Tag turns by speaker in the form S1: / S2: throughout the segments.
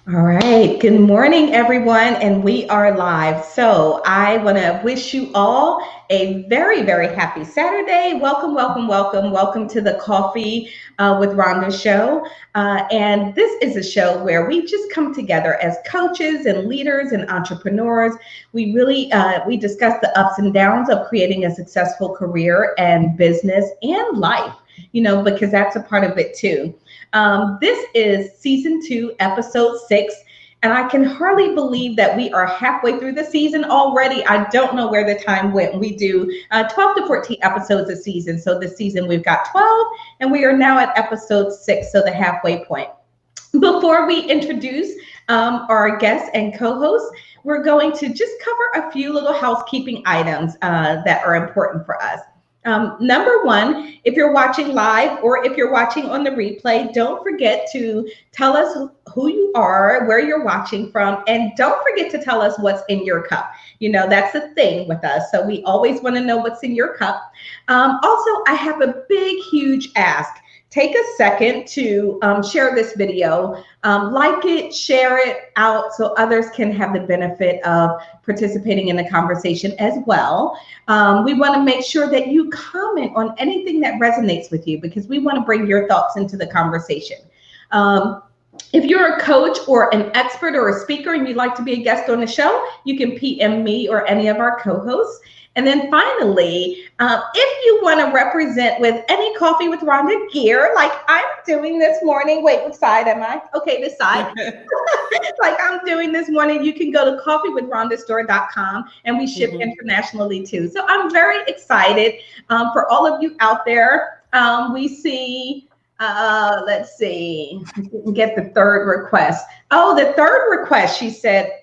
S1: All right. Good morning, everyone. And we are live. So I want to wish you all a very, very happy Saturday. Welcome, welcome, welcome. Welcome to the Coffee with Rhonda show. And this is a show where we just come together as coaches and leaders and entrepreneurs. We discuss the ups and downs of creating a successful career and business and life, because that's a part of it too. This is season 2, episode 6, and I can hardly believe that we are halfway through the season already. I don't know where the time went. We do 12 to 14 episodes a season. So this season we've got 12, and we are now at episode 6, so the halfway point. Before we introduce our guests and co-hosts, we're going to just cover a few little housekeeping items that are important for us. Number one, if you're watching live or if you're watching on the replay, don't forget to tell us who you are, where you're watching from, and don't forget to tell us what's in your cup. That's the thing with us. So we always want to know what's in your cup. Also, I have a big, huge ask. Take a second to share this video, like it, share it out so others can have the benefit of participating in the conversation as well. We want to make sure that you comment on anything that resonates with you because we want to bring your thoughts into the conversation. If you're a coach or an expert or a speaker and you'd like to be a guest on the show, you can PM me or any of our co-hosts. And then finally, if you want to represent with any Coffee with Rhonda gear, like I'm doing this morning. Wait, which side am I? Okay, this side. Like I'm doing this morning, you can go to coffeewithrhondastore.com and we ship internationally too. So I'm very excited for all of you out there. We see, let's see, get the third request. Oh, the third request, she said.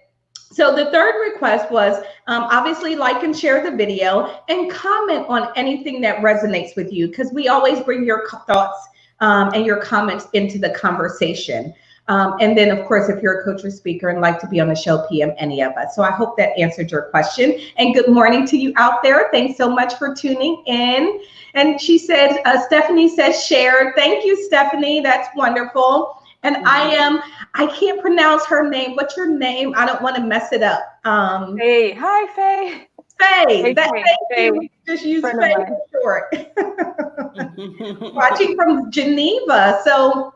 S1: So the third request was obviously like and share the video and comment on anything that resonates with you because we always bring your thoughts and your comments into the conversation. And then, of course, if you're a coach or speaker and like to be on the show, PM any of us. So I hope that answered your question. And good morning to you out there. Thanks so much for tuning in. And she said, Stephanie says share. Thank you, Stephanie. That's wonderful. And I can't pronounce her name. What's your name? I don't want to mess it up.
S2: Faye. Hi, Faye.
S1: Faye. Thank you. Just use Faye for short. Watching from Geneva. So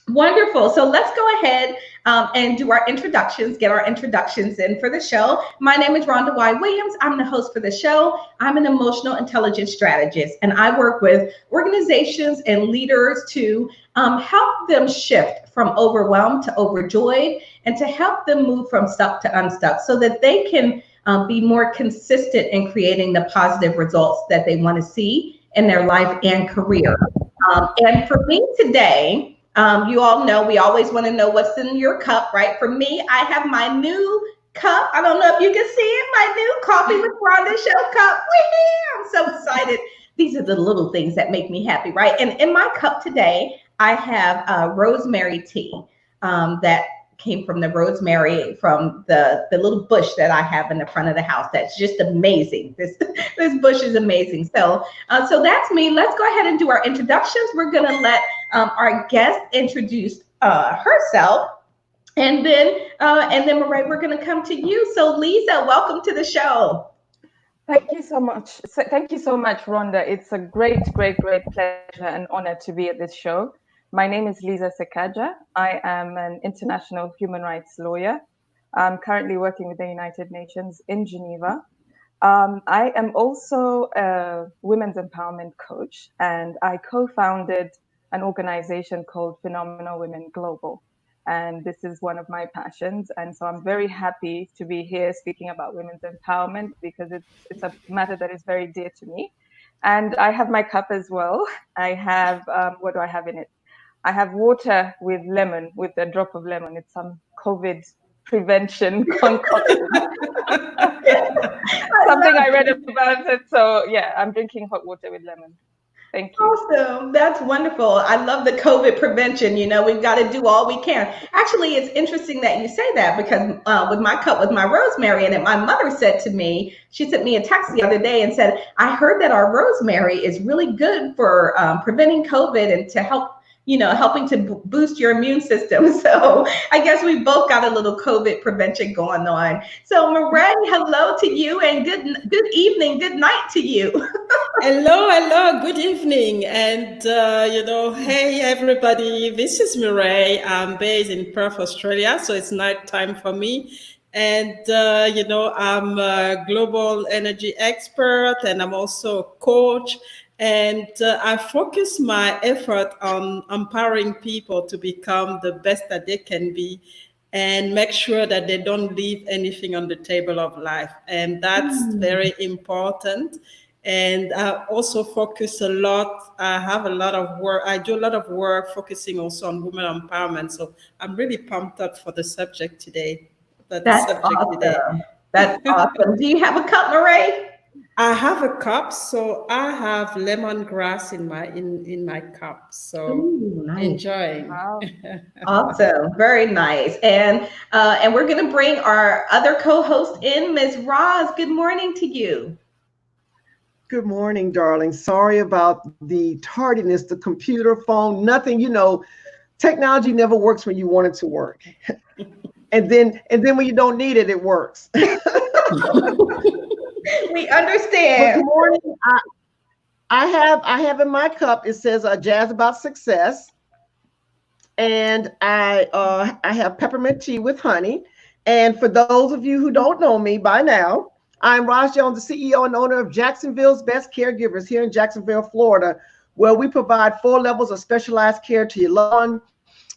S1: wonderful. So let's go ahead and do our introductions, get our introductions in for the show. My name is Rhonda Y. Williams. I'm the host for the show. I'm an emotional intelligence strategist, and I work with organizations and leaders to help them shift from overwhelmed to overjoyed and to help them move from stuck to unstuck so that they can be more consistent in creating the positive results that they want to see in their life and career. And for me today, you all know we always want to know what's in your cup, right? For me, I have my new cup. I don't know if you can see it, my new Coffee with Rhonda show cup. I'm so excited. These are the little things that make me happy, right? And in my cup today, I have rosemary tea that came from the rosemary from the little bush that I have in the front of the house. That's just amazing. This bush is amazing. So that's me. Let's go ahead and do our introductions. We're gonna let our guest introduce herself, and then Marae, we're gonna come to you. So Liza, welcome to the show.
S2: Thank you so much. Thank you so much, Rhonda. It's a great pleasure and honor to be at this show. My name is Liza Sekaggya. I am an international human rights lawyer. I'm currently working with the United Nations in Geneva. I am also a women's empowerment coach, and I co-founded an organization called Phenomenal Women Global. And this is one of my passions. And so I'm very happy to be here speaking about women's empowerment because it's a matter that is very dear to me. And I have my cup as well. I have, what do I have in it? I have water with lemon, with a drop of lemon. It's some COVID prevention concoction. Something I read about it. So yeah, I'm drinking hot water with lemon. Thank you.
S1: Awesome. That's wonderful. I love the COVID prevention. We've got to do all we can. Actually, it's interesting that you say that because with my cup, with my rosemary in it, my mother said to me, she sent me a text the other day and said, I heard that our rosemary is really good for preventing COVID and to help helping to boost your immune system. So I guess we both got a little COVID prevention going on. So Murray, hello to you, and good evening, good night to you.
S3: Hello, good evening. And, hey, everybody, this is Mireille. I'm based in Perth, Australia, so it's night time for me. And, I'm a global energy expert and I'm also a coach. And I focus my effort on empowering people to become the best that they can be and make sure that they don't leave anything on the table of life. And that's very important. And I also focus a lot. I have a lot of work. I do a lot of work focusing also on women empowerment. So I'm really pumped up for the subject today.
S1: That's awesome. That's awesome. Do you have a cup, Murray?
S3: I have a cup, so I have lemongrass in my cup. So
S1: Ooh, nice.
S3: Enjoying.
S2: Wow.
S1: Awesome, very nice. And we're going to bring our other co-host in, Ms. Roz. Good morning to you.
S4: Good morning, darling. Sorry about the tardiness, the computer, phone, nothing. Technology never works when you want it to work. And then when you don't need it, it works.
S1: We understand.
S4: Good morning. I have in my cup, it says Jazz About Success. And I have peppermint tea with honey. And for those of you who don't know me by now, I'm Roz Jones, the CEO and owner of Jacksonville's Best Caregivers here in Jacksonville, Florida, where we provide 4 levels of specialized care to your loved one: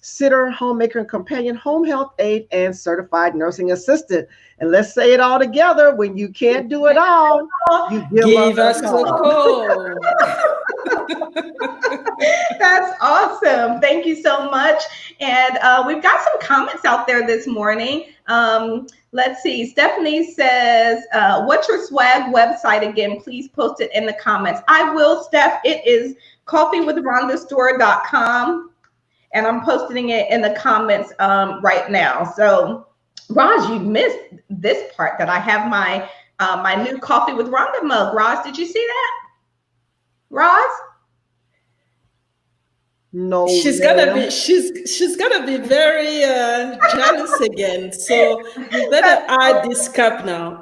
S4: sitter, homemaker and companion, home health aide, and certified nursing assistant. And let's say it all together: when you can't do it all, you give us a call.
S1: That's awesome. Thank you so much. And we've got some comments out there this morning. Let's see. Stephanie says, what's your swag website again? Please post it in the comments. I will, Steph. It is coffeewithrhondastore.com. And I'm posting it in the comments right now. So, Roz, you missed this part that I have my my new Coffee with Rhonda mug. Roz, did you see that? Roz?
S4: No,
S3: she's gonna be very jealous again. So you better add this cup now.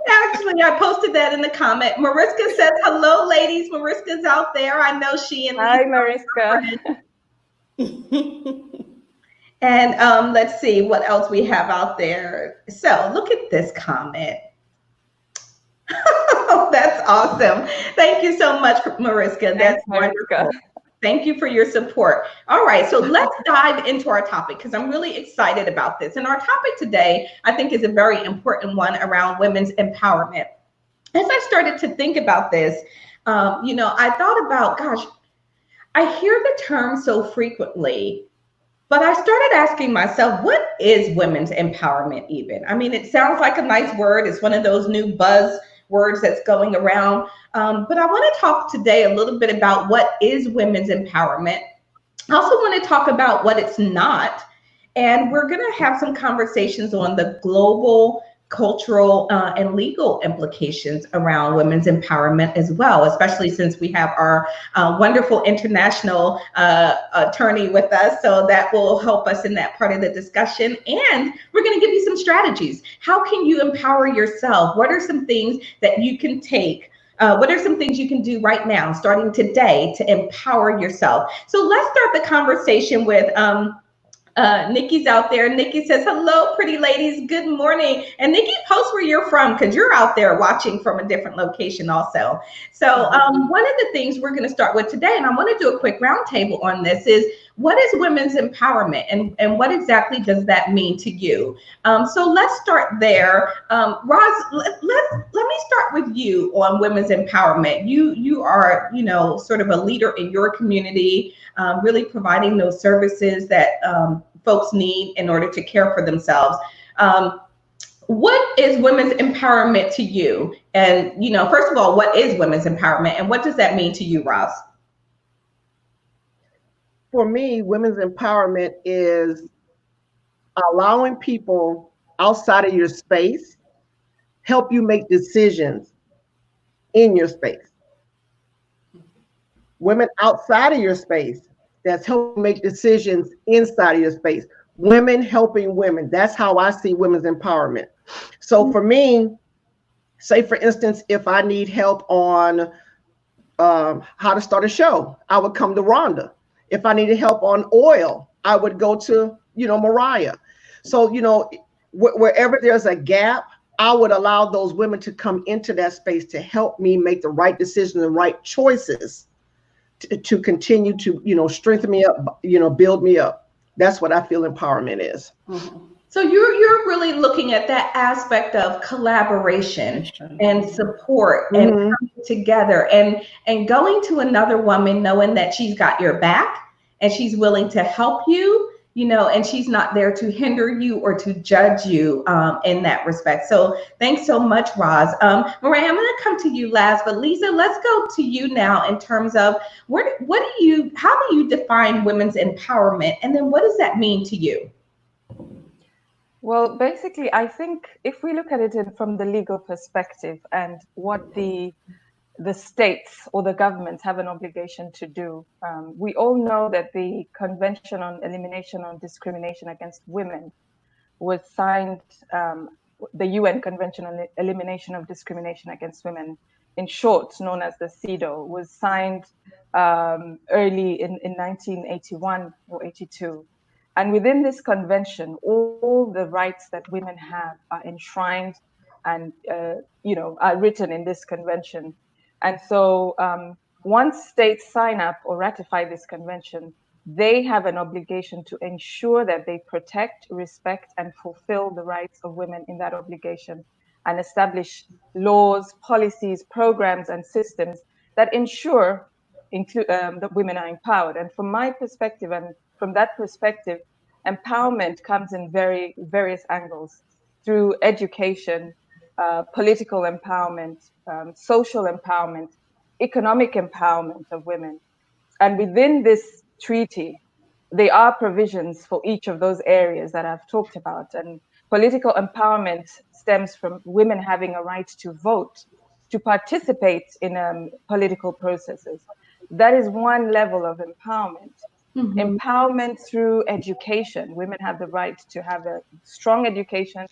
S1: Actually, I posted that in the comment. Mariska says, hello, ladies. Mariska's out there. I know she and
S2: Hi, Mariska.
S1: And let's see what else we have out there. So look at this comment. That's awesome. Thank you so much, Mariska. That's wonderful. Thank you for your support. All right, so let's dive into our topic because I'm really excited about this. And our topic today, I think, is a very important one around women's empowerment. As I started to think about this, I thought about, gosh, I hear the term so frequently, but I started asking myself, what is women's empowerment even? I mean, it sounds like a nice word. It's one of those new buzz words that's going around. But I want to talk today a little bit about what is women's empowerment. I also want to talk about what it's not. And we're going to have some conversations on the global, cultural, and legal implications around women's empowerment as well, especially since we have our wonderful international attorney with us. So that will help us in that part of the discussion. And we're going to give you some strategies. How can you empower yourself? What are some things that you can take? What are some things you can do right now, starting today, to empower yourself? So let's start the conversation with Nikki's out there. Nikki says, hello, pretty ladies. Good morning. And Nikki, post where you're from because you're out there watching from a different location also. So one of the things we're going to start with today, and I want to do a quick roundtable on this, is what is women's empowerment and what exactly does that mean to you? So let's start there. Roz, let me start with you on women's empowerment. You are, sort of a leader in your community, really providing those services that folks need in order to care for themselves. What is women's empowerment to you? And, first of all, what is women's empowerment and what does that mean to you, Roz?
S4: For me, women's empowerment is allowing people outside of your space help you make decisions in your space. women outside of your space that's helping make decisions inside of your space, women helping women. That's how I see women's empowerment. So for me, say for instance, if I need help on how to start a show, I would come to Rhonda. If I needed help on oil, I would go to, Mariah. So, wherever there's a gap, I would allow those women to come into that space to help me make the right decisions and right choices to continue to, strengthen me up, build me up. That's what I feel empowerment is.
S1: Mm-hmm. So you're really looking at that aspect of collaboration and support and coming together and going to another woman knowing that she's got your back and she's willing to help you, and she's not there to hinder you or to judge you in that respect. So thanks so much, Roz. Mariah, I'm going to come to you last, but Liza, let's go to you now in terms of how do you define women's empowerment, and then what does that mean to you?
S2: Well, basically, I think if we look at it from the legal perspective and what the states or the governments have an obligation to do, we all know that the Convention on Elimination of Discrimination Against Women was signed, the UN Convention on Elimination of Discrimination Against Women, in short, known as the CEDAW, was signed early in 1981 or 82. And within this convention, all the rights that women have are enshrined and, are written in this convention. And so once states sign up or ratify this convention, they have an obligation to ensure that they protect, respect, and fulfill the rights of women in that obligation and establish laws, policies, programs, and systems that ensure that women are empowered. And from my perspective, and from that perspective, empowerment comes in various angles through education, political empowerment, social empowerment, economic empowerment of women. And within this treaty, there are provisions for each of those areas that I've talked about. And political empowerment stems from women having a right to vote, to participate in political processes. That is one level of empowerment. Mm-hmm. Empowerment through education. Women have the right to have a strong education,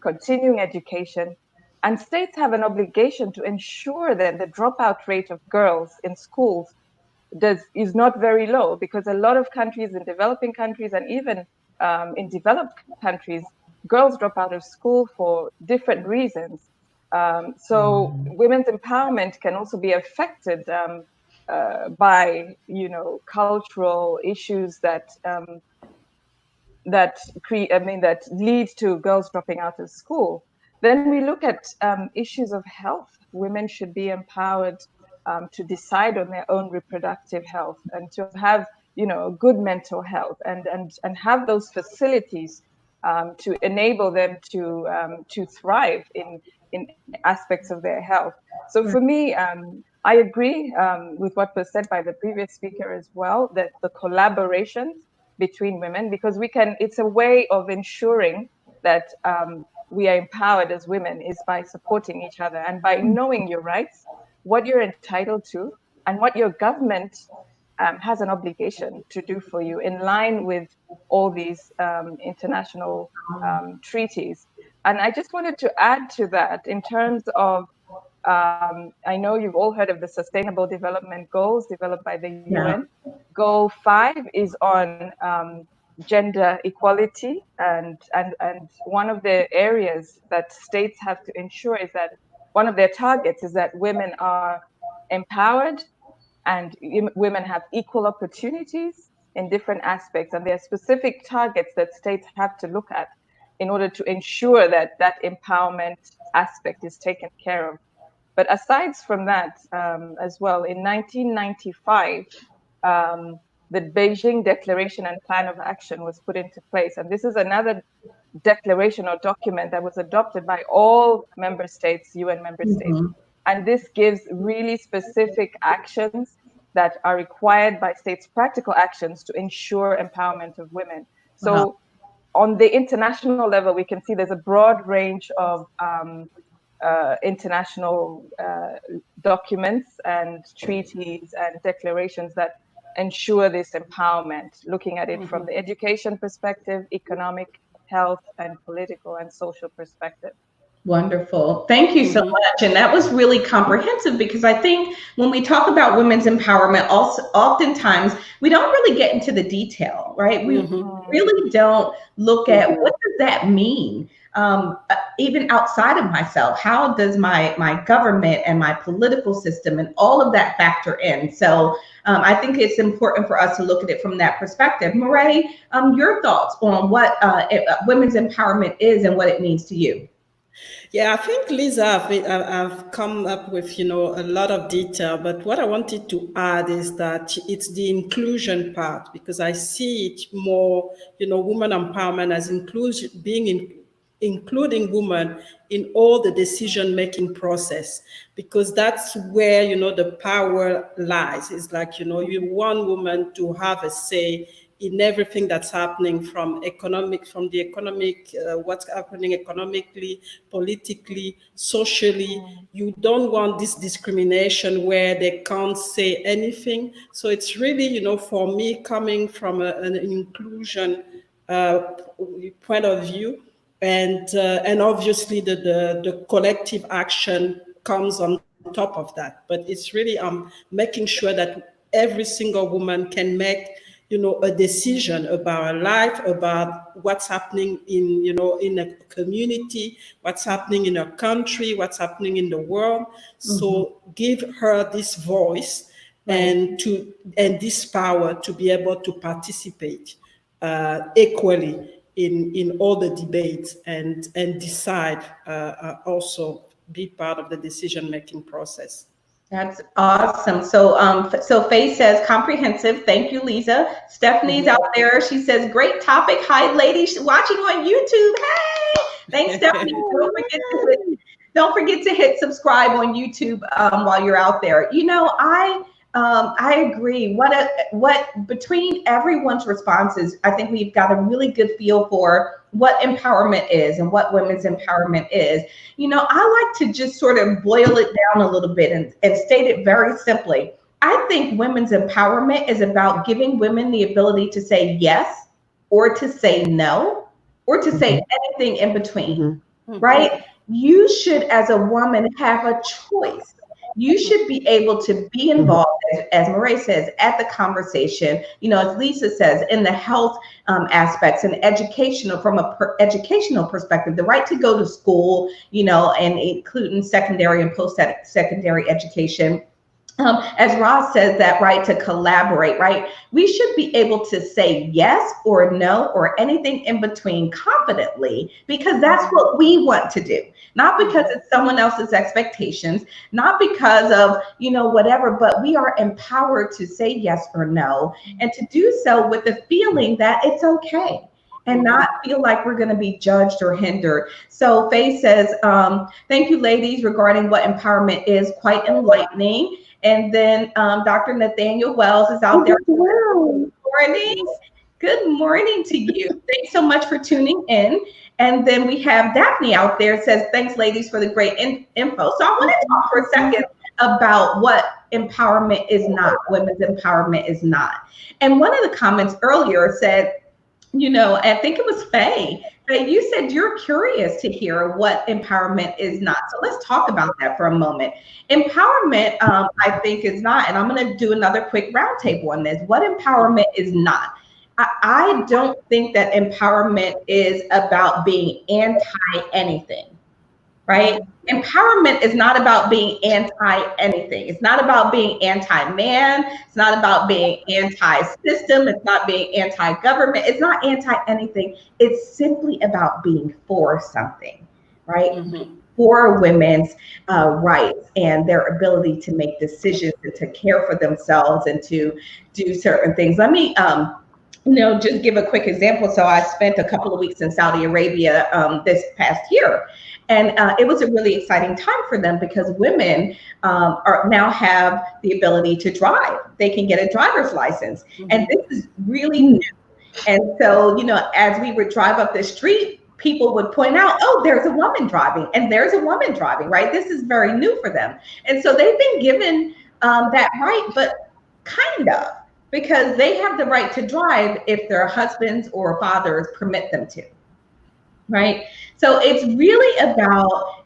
S2: continuing education, and states have an obligation to ensure that the dropout rate of girls in schools is not very low, because a lot of countries, in developing countries and even in developed countries, girls drop out of school for different reasons. So women's empowerment can also be affected by cultural issues that lead to girls dropping out of school. Then we look at issues of health. Women should be empowered to decide on their own reproductive health and to have good mental health and have those facilities to enable them to thrive in aspects of their health. So for me, I agree with what was said by the previous speaker as well, that the collaboration between women, because it's a way of ensuring that we are empowered as women, is by supporting each other and by knowing your rights, what you're entitled to, and what your government has an obligation to do for you in line with all these international treaties. And I just wanted to add to that in terms of, I know you've all heard of the Sustainable Development Goals developed by the UN. Goal 5 is on gender equality, and one of the areas that states have to ensure is that one of their targets is that women are empowered and women have equal opportunities in different aspects. And there are specific targets that states have to look at in order to ensure that that empowerment aspect is taken care of. But aside from that, as well, in 1995, the Beijing Declaration and Plan of Action was put into place. And this is another declaration or document that was adopted by all member states, UN member states. And this gives really specific actions that are required by states, practical actions to ensure empowerment of women. So on the international level, we can see there's a broad range of international documents and treaties and declarations that ensure this empowerment, looking at it from the education perspective, economic, health, and political and social perspective.
S1: Wonderful. Thank you so much. And that was really comprehensive, because I think when we talk about women's empowerment, also oftentimes we don't really get into the detail, right? We really don't look at what does that mean? Even outside of myself, how does my government and my political system and all of that factor in? So I think it's important for us to look at it from that perspective. Murray, your thoughts on what women's empowerment is and what it means to you?
S3: Yeah, I think, Lisa, I've come up with, a lot of detail, but what I wanted to add is that it's the inclusion part, because I see it more, women empowerment as including women in all the decision-making process, because that's where, the power lies. It's like, you want women to have a say in everything that's happening from the economic, what's happening economically, politically, socially. You don't want this discrimination where they can't say anything. So it's really, for me, coming from an inclusion point of view, and obviously the collective action comes on top of that. But it's really making sure that every single woman can make a decision about her life, about what's happening in a community, what's happening in a country, what's happening in the world. So give her this voice and this power to be able to participate equally in all the debates and decide, also be part of the decision-making process.
S1: That's awesome. So Faye says comprehensive. Thank you, Lisa. Stephanie's out there. She says great topic. Hi, ladies watching on YouTube. Hey, thanks, Stephanie. Don't forget to hit subscribe on YouTube while you're out there. I agree. What between everyone's responses, I think we've got a really good feel for what empowerment is and what women's empowerment is. I like to just sort of boil it down a little bit and state it very simply. I think women's empowerment is about giving women the ability to say yes or to say no or to say anything in between, right? You should, as a woman, have a choice. You should be able to be involved, as Murray says, at the conversation, as Lisa says, in the health aspects and educational, from educational perspective, the right to go to school, and including secondary and post-secondary education. As Ross says, that right to collaborate, right? We should be able to say yes or no or anything in between confidently, because that's what we want to do. Not because it's someone else's expectations, not because of, whatever, but we are empowered to say yes or no, and to do so with the feeling that it's okay and not feel like we're going to be judged or hindered. So Faye says, thank you, ladies, regarding what empowerment is, quite enlightening. And then Dr. Nathaniel Wells is out there. Good morning. Good morning to you. Thanks so much for tuning in. And then we have Daphne out there, says, thanks, ladies, for the great info. So I want to talk for a second about what empowerment is not, women's empowerment is not. And one of the comments earlier said, I think it was Faye, that you said you're curious to hear what empowerment is not. So let's talk about that for a moment. Empowerment, I think, is not, and I'm going to do another quick roundtable on this. What empowerment is not? I don't think that empowerment is about being anti-anything, right? Empowerment is not about being anti-anything. It's not about being anti-man. It's not about being anti-system. It's not being anti-government. It's not anti-anything. It's simply about being for something, right? For women's rights and their ability to make decisions and to care for themselves and to do certain things. Let me just give a quick example. So I spent a couple of weeks in Saudi Arabia this past year, and it was a really exciting time for them because women now have the ability to drive. They can get a driver's license, and this is really new. And so, as we would drive up the street, people would point out, oh, there's a woman driving and there's a woman driving, right? This is very new for them. And so they've been given that right, but kind of, because they have the right to drive if their husbands or fathers permit them to, right? So it's really about,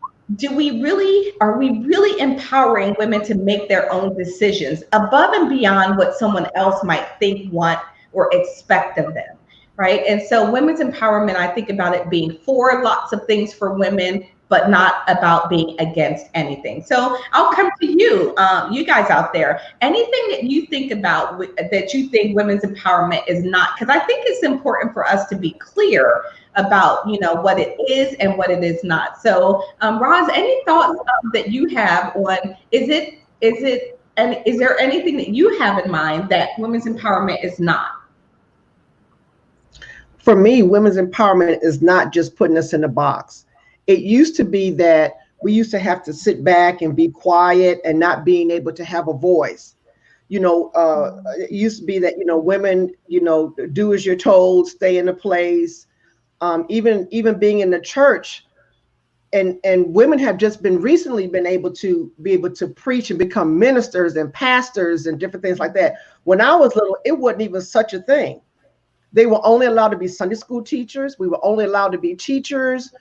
S1: are we really empowering women to make their own decisions above and beyond what someone else might think, want, or expect of them, right? And so women's empowerment, I think about it being for lots of things for women, but not about being against anything. So I'll come to you, you guys out there. Anything that you think about that you think women's empowerment is not, because I think it's important for us to be clear about, you know, what it is and what it is not. So Roz, any thoughts that you have on, is there anything that you have in mind that women's empowerment is not?
S4: For me, women's empowerment is not just putting us in a box. It used to be that we used to have to sit back and be quiet and not being able to have a voice. You know, it used to be that, you know, women, you know, do as you're told, stay in a place. Even being in the church, and women have just recently been able to preach and become ministers and pastors and different things like that. When I was little, it wasn't even such a thing. They were only allowed to be Sunday school teachers. We were only allowed to be teachers,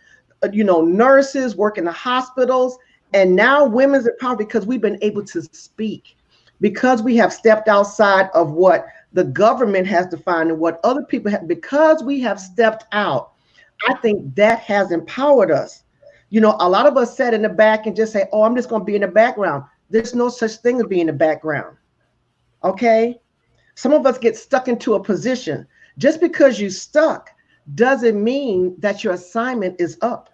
S4: you know, nurses, work in the hospitals. And now women's empowered because we've been able to speak, because we have stepped outside of what the government has defined and what other people have, because we have stepped out. I think that has empowered us. You know, a lot of us sat in the back and just say, oh, I'm just going to be in the background. There's no such thing as being in the background. Okay. Some of us get stuck into a position. Just because you stuck doesn't mean that your assignment is up.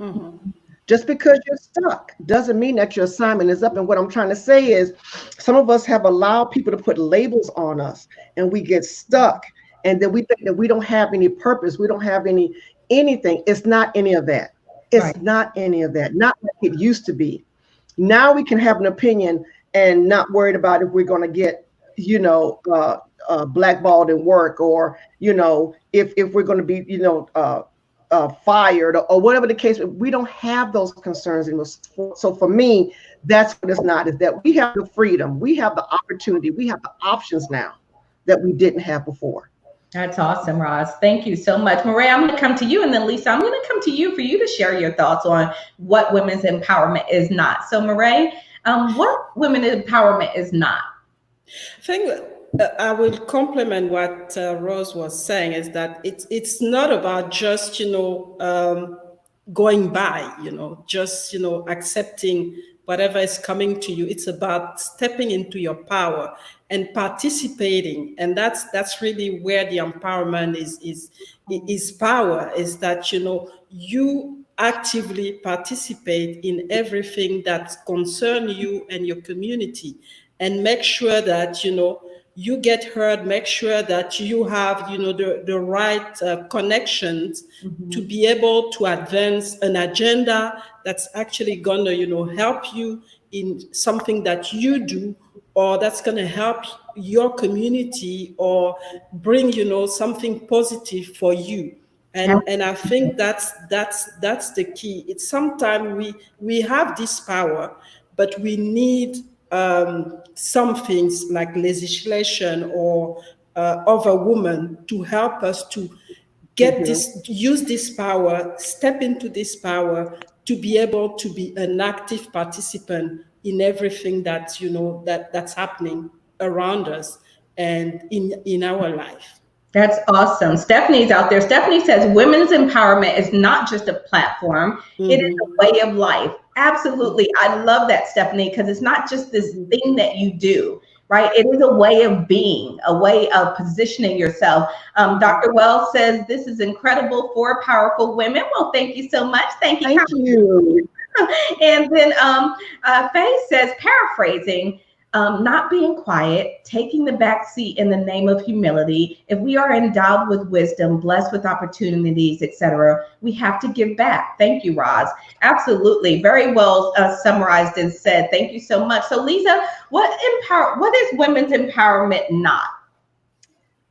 S4: Mm-hmm. Just because you're stuck doesn't mean that your assignment is up. And what I'm trying to say is some of us have allowed people to put labels on us and we get stuck. And then we think that we don't have any purpose. We don't have anything. It's not any of that. It's right. Not any of that. Not like it used to be. Now we can have an opinion and not worried about if we're going to get, you know, blackballed in work, or, you know, if we're going to be, you know, fired, or whatever the case. We don't have those concerns anymore. So for me, that's what it's not, is that we have the freedom, we have the opportunity, we have the options now that we didn't have before.
S1: That's awesome, Roz. Thank you so much. Mireille, I'm going to come to you, and then Lisa, I'm going to come to you for you to share your thoughts on what women's empowerment is not. So Mireille, what women's empowerment is not?
S3: I think I will complement what Rose was saying, is that it's not about just, you know, going by, you know, just, you know, accepting whatever is coming to you. It's about stepping into your power and participating. And that's really where the empowerment is power, is that, you know, you actively participate in everything that concerns you and your community, and make sure that, you know, you get heard, make sure that you have, you know, the right connections to be able to advance an agenda that's actually gonna, you know, help you in something that you do, or that's gonna help your community, or bring, you know, something positive for you. And I think that's the key. It's sometimes we have this power, but we need some things like legislation or other women to help us to get use this power, step into this power, to be able to be an active participant in everything that, you know, that's happening around us and in our life.
S1: That's awesome. Stephanie's out there. Stephanie says women's empowerment is not just a platform. It is a way of life. Absolutely. I love that, Stephanie, because it's not just this thing that you do, right? It is a way of being, a way of positioning yourself. Dr. Wells says this is incredible for powerful women. Well, thank you so much. Thank you.
S4: Thank you.
S1: And then Faye says, paraphrasing, not being quiet, taking the back seat in the name of humility. If we are endowed with wisdom, blessed with opportunities, etc., we have to give back. Thank you, Roz. Absolutely. Very well summarized and said. Thank you so much. So Lisa, what is women's empowerment not?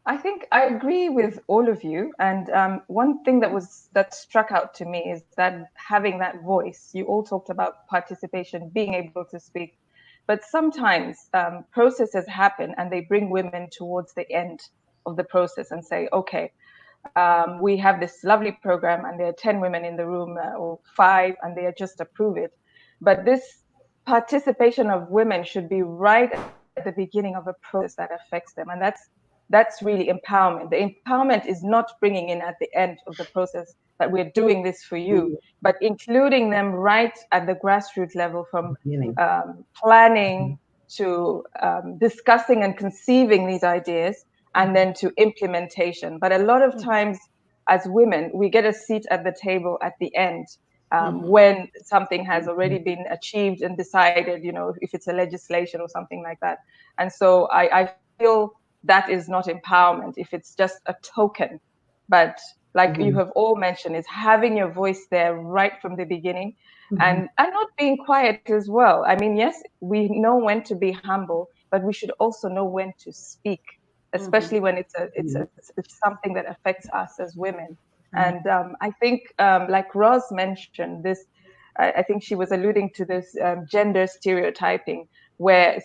S2: I think I agree with all of you. And one thing that struck out to me is that having that voice. You all talked about participation, being able to speak, but sometimes processes happen and they bring women towards the end of the process and say, okay, we have this lovely program and there are 10 women in the room or 5 and they just approve it. But this participation of women should be right at the beginning of a process that affects them. And that's really empowerment. The empowerment is not bringing in at the end of the process that we're doing this for you, but including them right at the grassroots level, from planning to discussing and conceiving these ideas, and then to implementation. But a lot of times as women, we get a seat at the table at the end, when something has already been achieved and decided, if it's a legislation or something like that. And so I feel that is not empowerment if it's just a token. But like you have all mentioned, is having your voice there right from the beginning, and not being quiet as well. I mean, yes, we know when to be humble, but we should also know when to speak, especially when it's something that affects us as women. And I think, like Roz mentioned, this, I think she was alluding to this gender stereotyping, where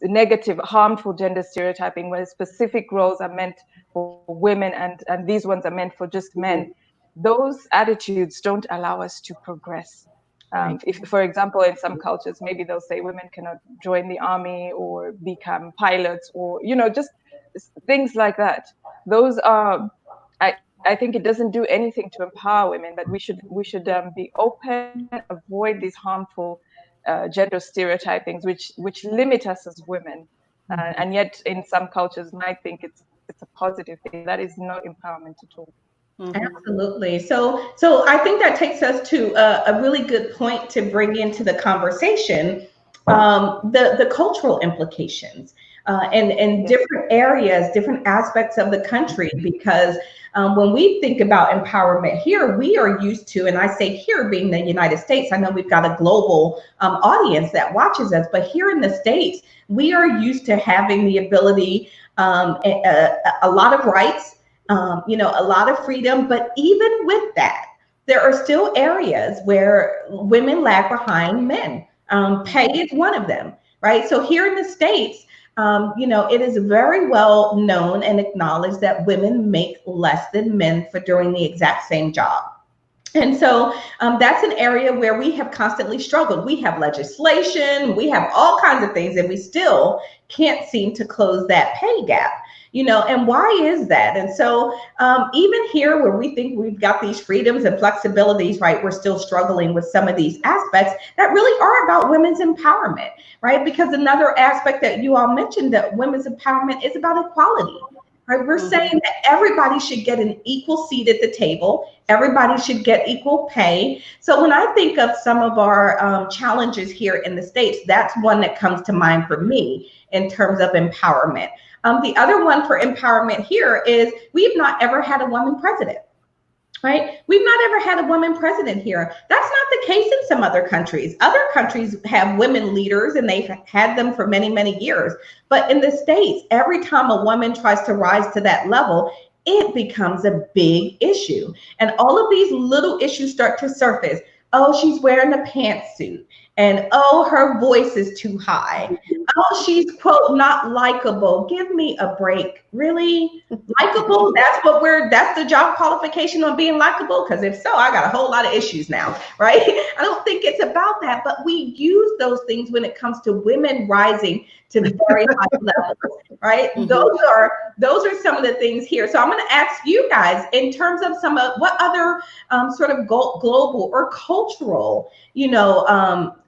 S2: negative, harmful gender stereotyping, where specific roles are meant for women and these ones are meant for just men. Those attitudes don't allow us to progress. If, for example, in some cultures, maybe they'll say women cannot join the army or become pilots, or just things like that. Those are, I think it doesn't do anything to empower women, but we should be open, avoid these harmful gender stereotypings, which limit us as women, and yet in some cultures might think it's a positive thing. That is not empowerment at all.
S1: Absolutely. So I think that takes us to a really good point to bring into the conversation, the cultural implications, and different areas, different aspects of the country, because when we think about empowerment here, we are used to, and I say here being the United States, I know we've got a global audience that watches us, but here in the States, we are used to having the ability, a lot of rights, a lot of freedom. But even with that, there are still areas where women lag behind men. Pay is one of them, right? So here in the States, it is very well known and acknowledged that women make less than men for doing the exact same job. And so that's an area where we have constantly struggled. We have legislation, we have all kinds of things, and we still can't seem to close that pay gap. And why is that? And so even here where we think we've got these freedoms and flexibilities, right, we're still struggling with some of these aspects that really are about women's empowerment, right? Because another aspect that you all mentioned, that women's empowerment is about equality. Right? We're saying that everybody should get an equal seat at the table. Everybody should get equal pay. So when I think of some of our challenges here in the States, that's one that comes to mind for me in terms of empowerment. The other one for empowerment here is we've not ever had a woman president. Right? We've not ever had a woman president here. That's not the case in some other countries. Other countries have women leaders and they've had them for many, many years. But in the States, every time a woman tries to rise to that level, it becomes a big issue. And all of these little issues start to surface. Oh, she's wearing a pantsuit. And oh, her voice is too high. Oh, she's, quote, not likable. Give me a break. Really? Likable? That's the job qualification on being likable? Because if so, I got a whole lot of issues now, right? I don't think it's about that, but we use those things when it comes to women rising to very high levels, right? Those are some of the things here. So I'm going to ask you guys, in terms of some of what other sort of global or cultural,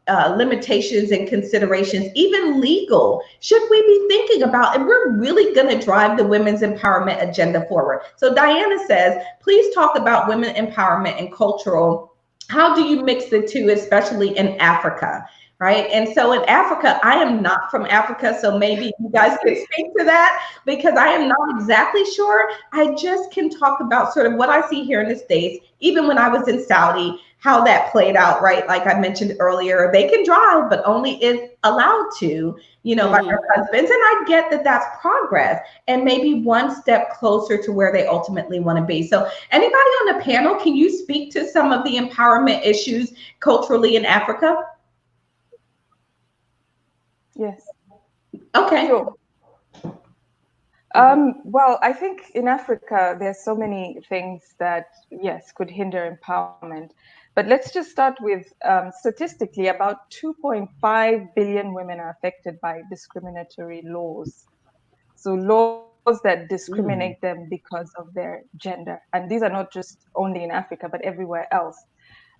S1: limitations and considerations, even legal, should we be thinking about, and we're really going to drive the women's empowerment agenda forward. So Diana says, please talk about women empowerment and cultural. How do you mix the two, especially in Africa? right? And so in Africa, I am not from Africa, so maybe you guys can speak to that because I am not exactly sure. I just can talk about sort of what I see here in the States, even when I was in Saudi, how that played out, right? Like I mentioned earlier, they can drive, but only if allowed to, by their husbands. And I get that that's progress and maybe one step closer to where they ultimately want to be. So anybody on the panel, can you speak to some of the empowerment issues culturally in Africa?
S2: Yes.
S1: Okay.
S2: Sure. Well, I think in Africa, there's so many things that, yes, could hinder empowerment. But let's just start with statistically, about 2.5 billion women are affected by discriminatory laws. So laws that discriminate them because of their gender. And these are not just only in Africa, but everywhere else.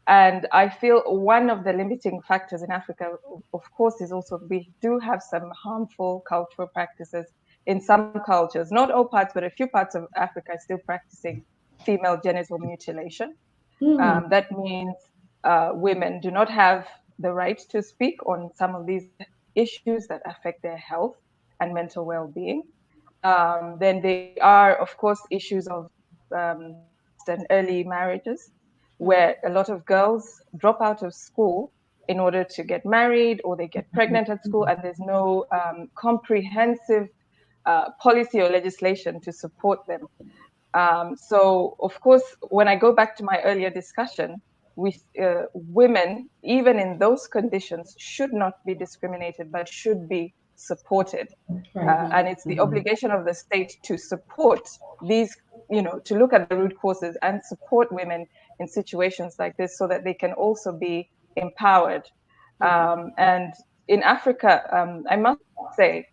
S2: And I feel one of the limiting factors in Africa, of course, is also we do have some harmful cultural practices in some cultures, not all parts, but a few parts of Africa are still practicing female genital mutilation. That means women do not have the right to speak on some of these issues that affect their health and mental well-being. Then there are, of course, issues of forced and early marriages, where a lot of girls drop out of school in order to get married or they get pregnant at school, and there's no comprehensive policy or legislation to support them. So, of course, when I go back to my earlier discussion, women, even in those conditions, should not be discriminated, but should be supported. And it's the obligation of the state to support these, to look at the root causes and support women in situations like this so that they can also be empowered. And in Africa, I must say,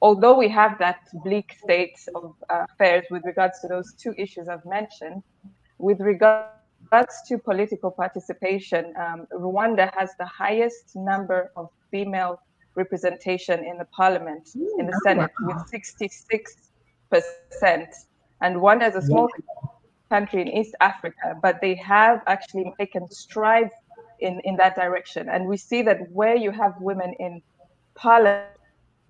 S2: although we have that bleak state of affairs with regards to those two issues I've mentioned, with regards to political participation, Rwanda has the highest number of female representation in the parliament, in the Senate, with 66%. And Rwanda is a small country in East Africa, but they have actually taken strides in that direction. And we see that where you have women in parliament,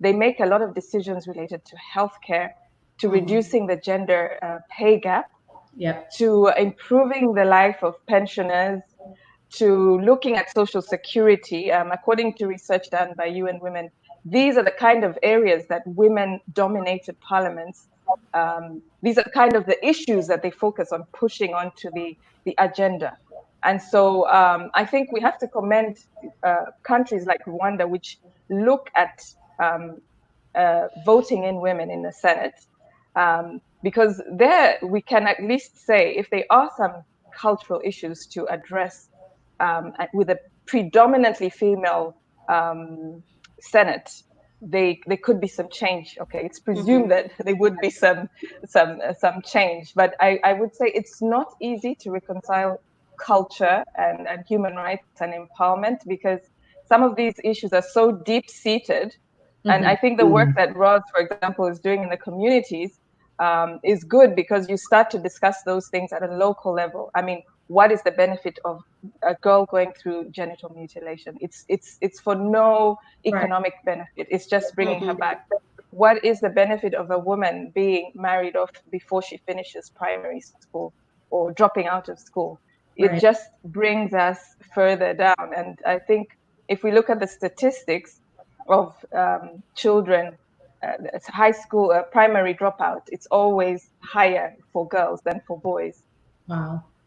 S2: they make a lot of decisions related to healthcare, to reducing the gender pay gap, to improving the life of pensioners, to looking at social security. According to research done by UN Women, these are the kind of areas that women-dominated parliaments, these are kind of the issues that they focus on pushing onto the agenda. And so I think we have to commend countries like Rwanda, which look at voting in women in the Senate, because there we can at least say if there are some cultural issues to address with a predominantly female Senate, there could be some change. Okay, it's presumed that there would be some change, but I would say it's not easy to reconcile culture and human rights and empowerment, because some of these issues are so deep-seated. And I think the work that Roz, for example, is doing in the communities is good, because you start to discuss those things at a local level. I mean, what is the benefit of a girl going through genital mutilation? It's for no economic benefit. It's just bringing her back. What is the benefit of a woman being married off before she finishes primary school or dropping out of school? It just brings us further down. And I think if we look at the statistics of children, high school, primary dropout, it's always higher for girls than for boys.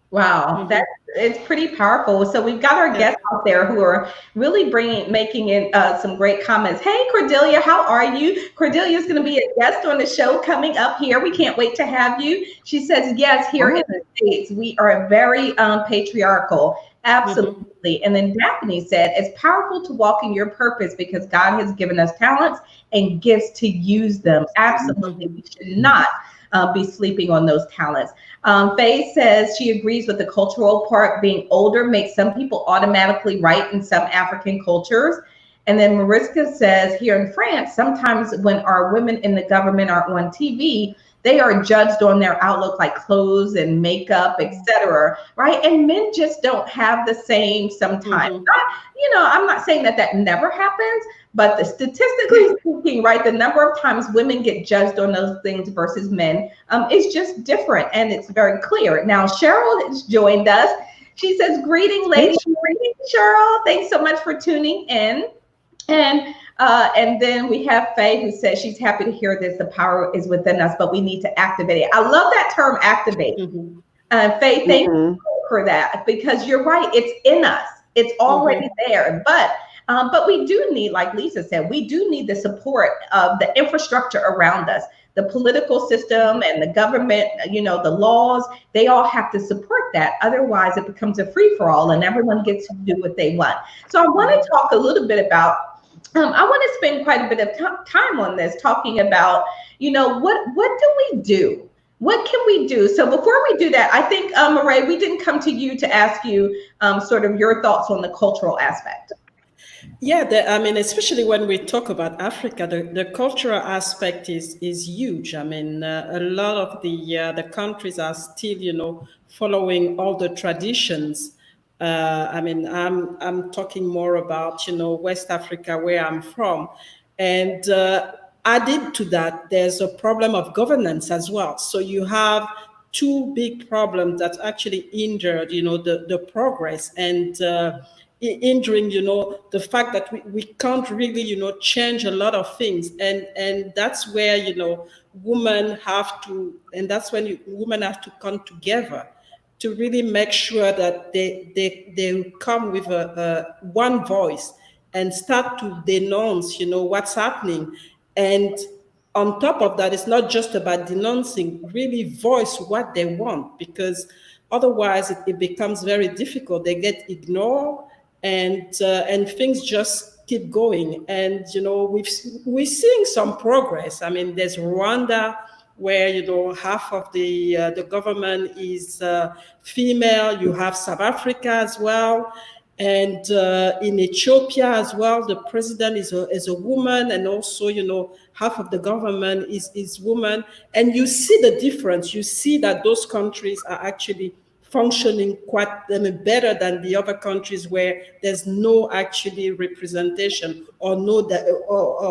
S1: Wow, it's pretty powerful. So we've got our guests out there who are really making in some great comments. Hey, Cordelia, how are you? Cordelia is going to be a guest on the show coming up here. We can't wait to have you. She says, yes, here in the States, we are very patriarchal. Absolutely. And then Daphne said, it's powerful to walk in your purpose because God has given us talents and gifts to use them. Absolutely. We should not be sleeping on those talents. Faye says she agrees with the cultural part. Being older makes some people automatically right in some African cultures. And then Mariska says here in France, sometimes when our women in the government are on TV, they are judged on their outlook, like clothes and makeup, etc. Right? And men just don't have the same sometimes. I'm not saying that never happens, but statistically speaking, right, the number of times women get judged on those things versus men is just different, and it's very clear. Now, Cheryl has joined us. She says, "Greeting, ladies." Greeting, Cheryl. Thanks so much for tuning in. And then we have Faye, who says she's happy to hear this. The power is within us, but we need to activate it. I love that term, activate. Faye, thank you for that, because you're right. It's in us. It's already there. But we do need, like Liza said, we do need the support of the infrastructure around us. The political system and the government, the laws, they all have to support that. Otherwise, it becomes a free-for-all and everyone gets to do what they want. So I want to talk a little bit about, I want to spend quite a bit of time on this, talking about, what do we do? What can we do? So before we do that, I think, Marae, we didn't come to you to ask you sort of your thoughts on the cultural aspect.
S3: Yeah, especially when we talk about Africa, the cultural aspect is huge. I mean, a lot of the countries are still, following all the traditions. I'm talking more about, West Africa, where I'm from, and added to that, there's a problem of governance as well. So you have two big problems that actually hindered, the progress and hindering, the fact that we can't really, change a lot of things. And that's where, women have to, and that's when women have to come together to really make sure that they come with a one voice and start to denounce, what's happening. And on top of that, it's not just about denouncing, really voice what they want, because otherwise it becomes very difficult. They get ignored, and things just keep going. And we're seeing some progress. I mean, there's Rwanda, where half of the government is female. You have South Africa as well, and in Ethiopia as well, the president is a woman, and also half of the government is woman. And you see the difference. You see that those countries are actually functioning quite better than the other countries where there's no actually representation, or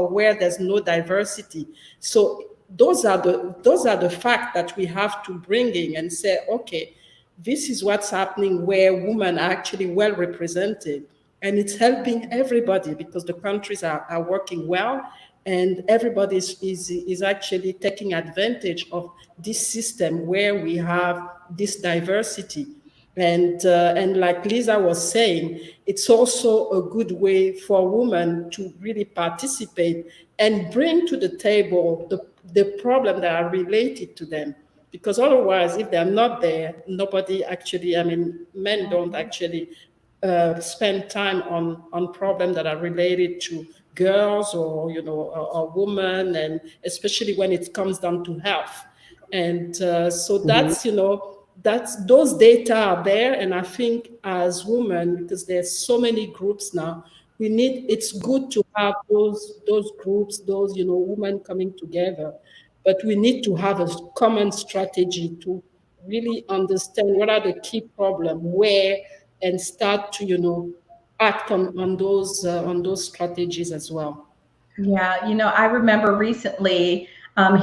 S3: where there's no diversity. So those are the facts that we have to bring in and say, okay, this is what's happening, where women are actually well represented, and it's helping everybody because the countries are working well, and everybody is actually taking advantage of this system where we have this diversity. And like Liza was saying, it's also a good way for women to really participate and bring to the table the problem that are related to them. Because otherwise, if they're not there, nobody actually, men don't actually spend time on problems that are related to girls or or women, and especially when it comes down to health. And so that's that's those data are there. And I think as women, because there's so many groups now, it's good to have those groups, those women coming together, but we need to have a common strategy to really understand what are the key problems where, and start to act on those strategies as well.
S1: Yeah, I remember recently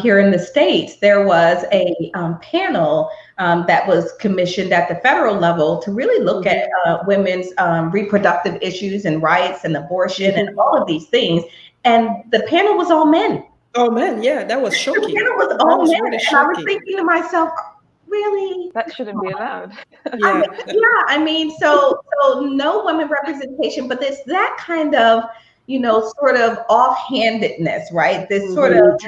S1: here in the States, there was a panel that was commissioned at the federal level to really look at women's reproductive issues and rights and abortion and all of these things. And the panel was all men.
S3: Oh, man, yeah, that was shocking.
S1: The panel was all men. Really, and I was thinking to myself, really?
S2: That shouldn't be allowed.
S1: So no women representation, but it's that kind of sort of offhandedness, right? This sort of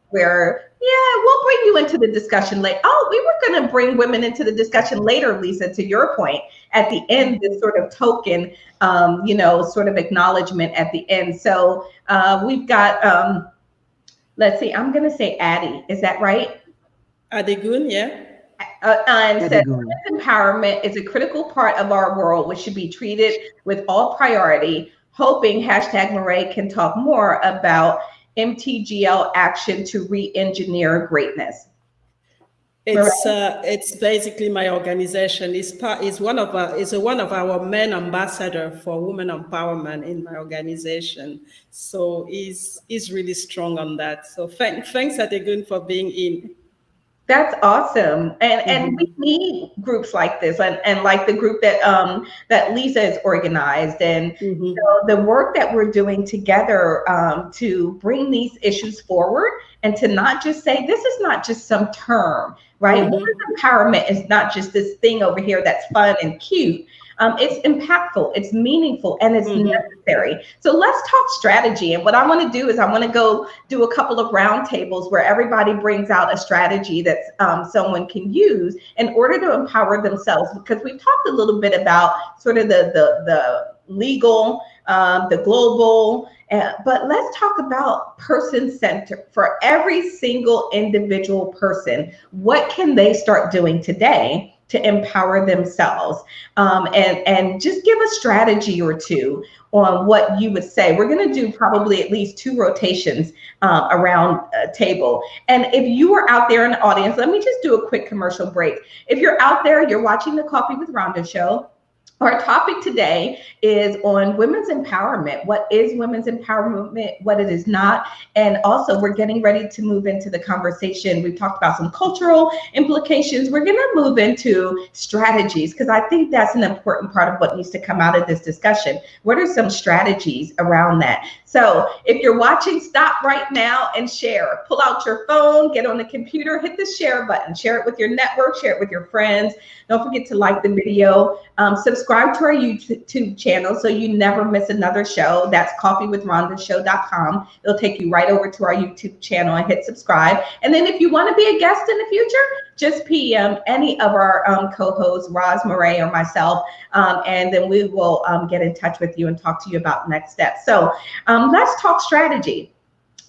S1: where, we'll bring you into the discussion later. Oh, we were going to bring women into the discussion later, Lisa, to your point. At the end, this sort of token, sort of acknowledgement at the end. So we've got, let's see, I'm going to say Addie. Is that right?
S3: Adegun, yeah.
S1: And said, empowerment is a critical part of our world, which should be treated with all priority. Hoping #Marae can talk more about MTGL action to re-engineer greatness?
S3: It's basically my organization. Is one of our main ambassador for women empowerment in my organization. So is really strong on that. So thanks Adegun for being in.
S1: That's awesome. And we need groups like this, and like the group that Liza has organized, and the work that we're doing together to bring these issues forward, and to not just say this is not just some term, right? Women's empowerment is not just this thing over here that's fun and cute. It's impactful, it's meaningful, and it's necessary. So let's talk strategy. And what I want to do is I want to go do a couple of roundtables where everybody brings out a strategy that someone can use in order to empower themselves. Because we've talked a little bit about sort of the legal, the global, but let's talk about person-centered. For every single individual person, what can they start doing today to empower themselves, and just give a strategy or two on what you would say. We're going to do probably at least 2 rotations around a table. And if you are out there in the audience, let me just do a quick commercial break. If you're out there, you're watching the Coffee with Rhonda show. Our topic today is on women's empowerment. What is women's empowerment, what it is not. And also we're getting ready to move into the conversation. We've talked about some cultural implications. We're going to move into strategies, because I think that's an important part of what needs to come out of this discussion. What are some strategies around that? So if you're watching, stop right now and share. Pull out your phone, get on the computer, hit the share button, share it with your network, share it with your friends. Don't forget to like the video, subscribe to our YouTube channel so you never miss another show. That's coffeewithrhondashow.com. It'll take you right over to our YouTube channel and hit subscribe. And then if you want to be a guest in the future, just PM any of our co-hosts, Roz, Murray, or myself, and then we will get in touch with you and talk to you about next steps. So let's talk strategy.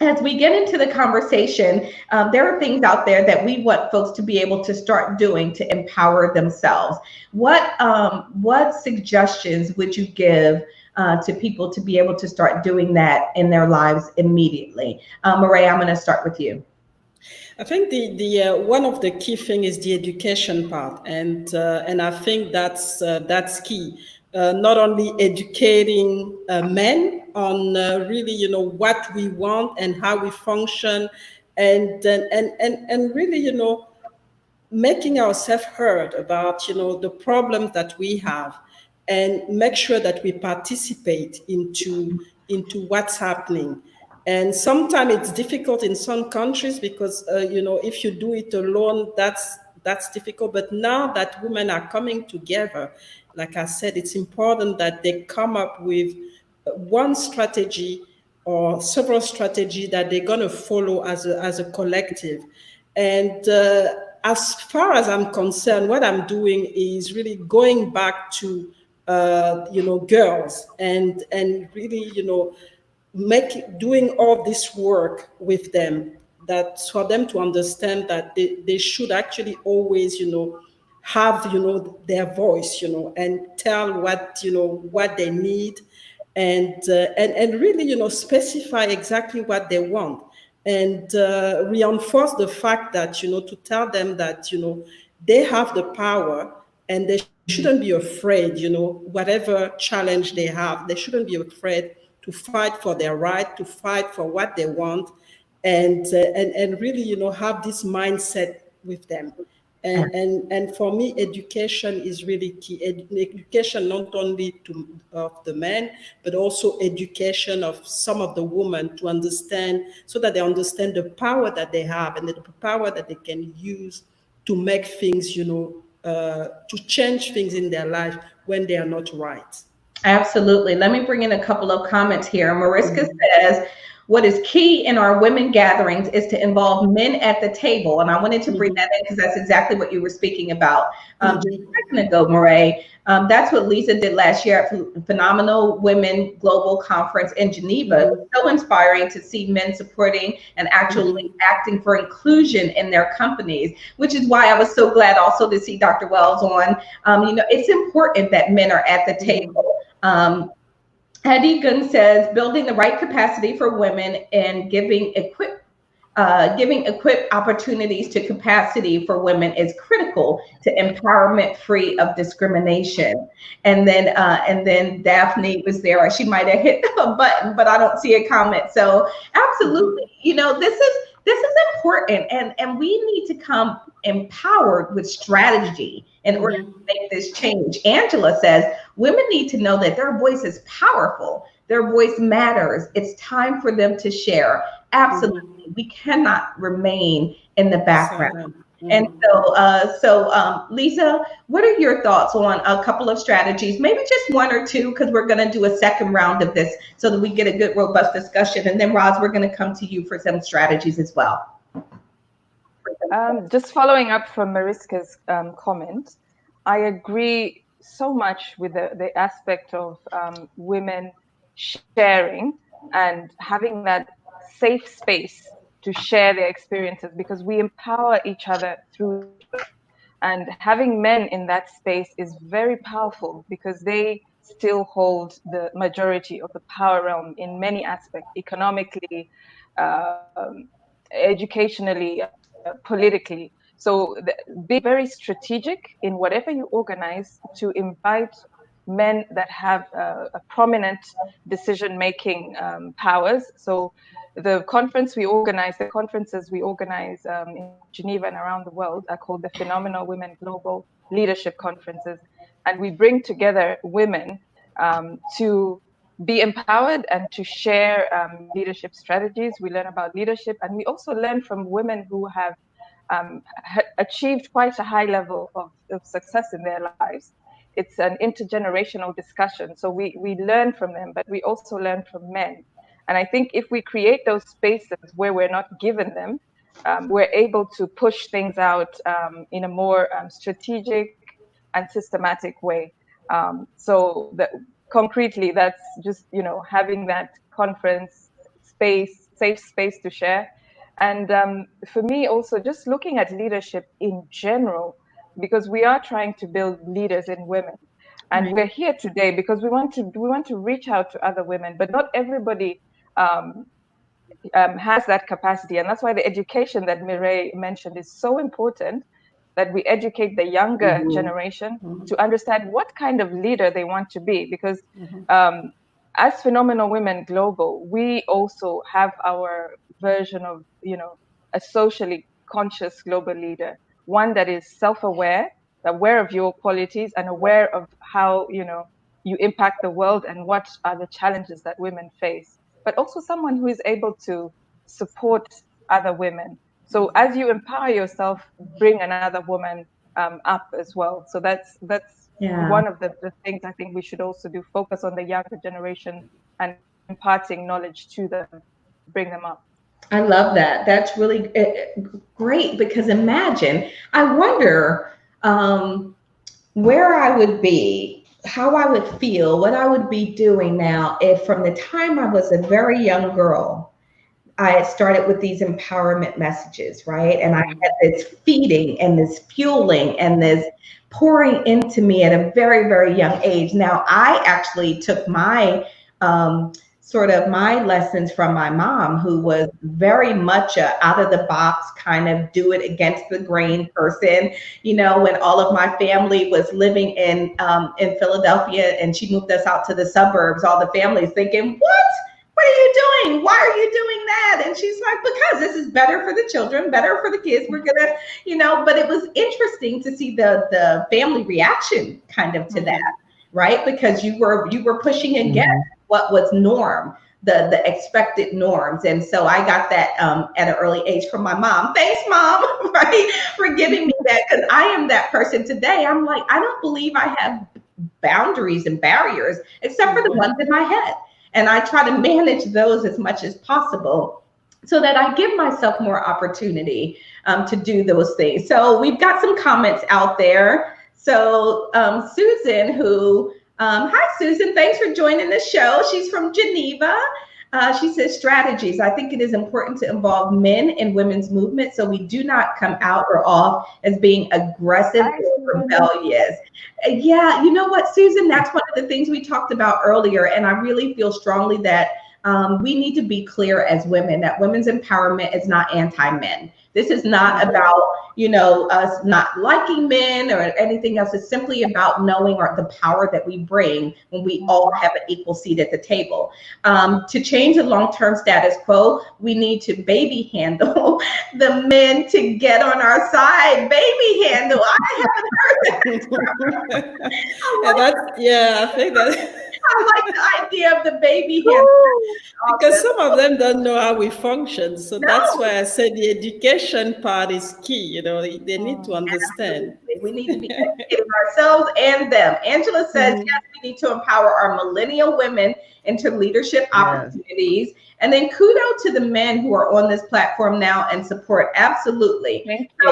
S1: As we get into the conversation, there are things out there that we want folks to be able to start doing to empower themselves. What suggestions would you give to people to be able to start doing that in their lives immediately? Murray, I'm going to start with you.
S3: I think the one of the key thing is the education part, and I think that's key. Not only educating men on really, what we want and how we function, and really, making ourselves heard about, the problems that we have, and make sure that we participate into what's happening. And sometimes it's difficult in some countries because, if you do it alone, that's difficult. But now that women are coming together, like I said, it's important that they come up with one strategy or several strategies that they're going to follow as a collective. And as far as I'm concerned, what I'm doing is really going back to, girls and really, doing all this work with them, that's for them to understand that they should actually always, have, their voice, and tell what they need, and really, specify exactly what they want, and reinforce the fact that, to tell them that, they have the power, and they shouldn't be afraid, whatever challenge they have, they shouldn't be afraid to fight for their right, to fight for what they want, and really, have this mindset with them. And for me, education is really key. Education not only of the men, but also education of some of the women to understand, so that they understand the power that they have and the power that they can use to make things, to change things in their life when they are not right.
S1: Absolutely. Let me bring in a couple of comments here. Mariska says, what is key in our women gatherings is to involve men at the table. And I wanted to bring that in because that's exactly what you were speaking about just a second ago, Murray. That's what Liza did last year at Phenomenal Women Global Conference in Geneva. It was so inspiring to see men supporting and actually acting for inclusion in their companies, which is why I was so glad also to see Dr. Wells on. It's important that men are at the table. Eddie Gunn says building the right capacity for women and giving equipped opportunities to capacity for women is critical to empowerment free of discrimination. And then Daphne was there. She might have hit a button, but I don't see a comment. So absolutely, this is important, and we need to come empowered with strategy in order to make this change. Angela says women need to know that their voice is powerful. Their voice matters. It's time for them to share. Absolutely. We cannot remain in the background. And so, Lisa, what are your thoughts on a couple of strategies, maybe just one or two, because we're going to do a second round of this so that we get a good, robust discussion. And then, Roz, we're going to come to you for some strategies as well.
S2: Just following up from Mariska's comment, I agree so much with the aspect of women sharing and having that safe space to share their experiences, because we empower each other through it. And having men in that space is very powerful because they still hold the majority of the power realm in many aspects, economically, educationally, politically. So be very strategic in whatever you organize to invite men that have a prominent decision-making powers. So the conferences we organize in Geneva and around the world are called the Phenomenal Women Global Leadership Conferences. And we bring together women to be empowered and to share leadership strategies. We learn about leadership, and we also learn from women who have achieved quite a high level of success in their lives. It's an intergenerational discussion. So we learn from them, but we also learn from men. And I think if we create those spaces where we're not given them, we're able to push things out in a more strategic and systematic way. So concretely, that's just, having that conference space, safe space to share. And for me also, just looking at leadership in general, because we are trying to build leaders in women. And we're here today because we want to reach out to other women, but not everybody has that capacity. And that's why the education that Mireille mentioned is so important, that we educate the younger generation to understand what kind of leader they want to be. Because as Phenomenal Women Global, we also have our version of, a socially conscious global leader, one that is self-aware, aware of your qualities and aware of how, you impact the world and what are the challenges that women face, but also someone who is able to support other women. So as you empower yourself, bring another woman up as well. So that's one of the things I think we should also do, focus on the younger generation and imparting knowledge to them, bring them up.
S1: I love that. That's really great, because imagine, I wonder where I would be, how I would feel, what I would be doing now if from the time I was a very young girl, I had started with these empowerment messages, right? And I had this feeding and this fueling and this pouring into me at a very, very young age. Now, I actually took my sort of my lessons from my mom, who was very much a out of the box kind of do it against the grain person. When all of my family was living in Philadelphia and she moved us out to the suburbs, all the families thinking, what are you doing? Why are you doing that? And she's like, because this is better for the children, better for the kids. We're gonna, but it was interesting to see the family reaction kind of to that, right? Because you were pushing against what was norm, the expected norms. And so I got that at an early age from my mom. Thanks, Mom, right, for giving me that, because I am that person today. I'm like, I don't believe I have boundaries and barriers except for the ones in my head. And I try to manage those as much as possible so that I give myself more opportunity to do those things. So we've got some comments out there. So Susan, hi Susan, thanks for joining the show. She's from Geneva. She says strategies. I think it is important to involve men in women's movement so we do not come out or off as being aggressive or rebellious. Yeah, you know what, Susan, that's one of the things we talked about earlier. And I really feel strongly that we need to be clear as women that women's empowerment is not anti-men. This is not about, us not liking men or anything else. It's simply about knowing the power that we bring when we all have an equal seat at the table. To change the long-term status quo, we need to baby handle the men to get on our side. Baby handle. I haven't heard that.
S3: I think that.
S1: I like the idea of the baby handle.
S3: Because some of them don't know how we function. So that's why I said the education part is key. They need to understand.
S1: Absolutely. We need to be educating ourselves and them. Angela says, yes, we need to empower our millennial women into leadership opportunities. And then kudos to the men who are on this platform now and support. Absolutely.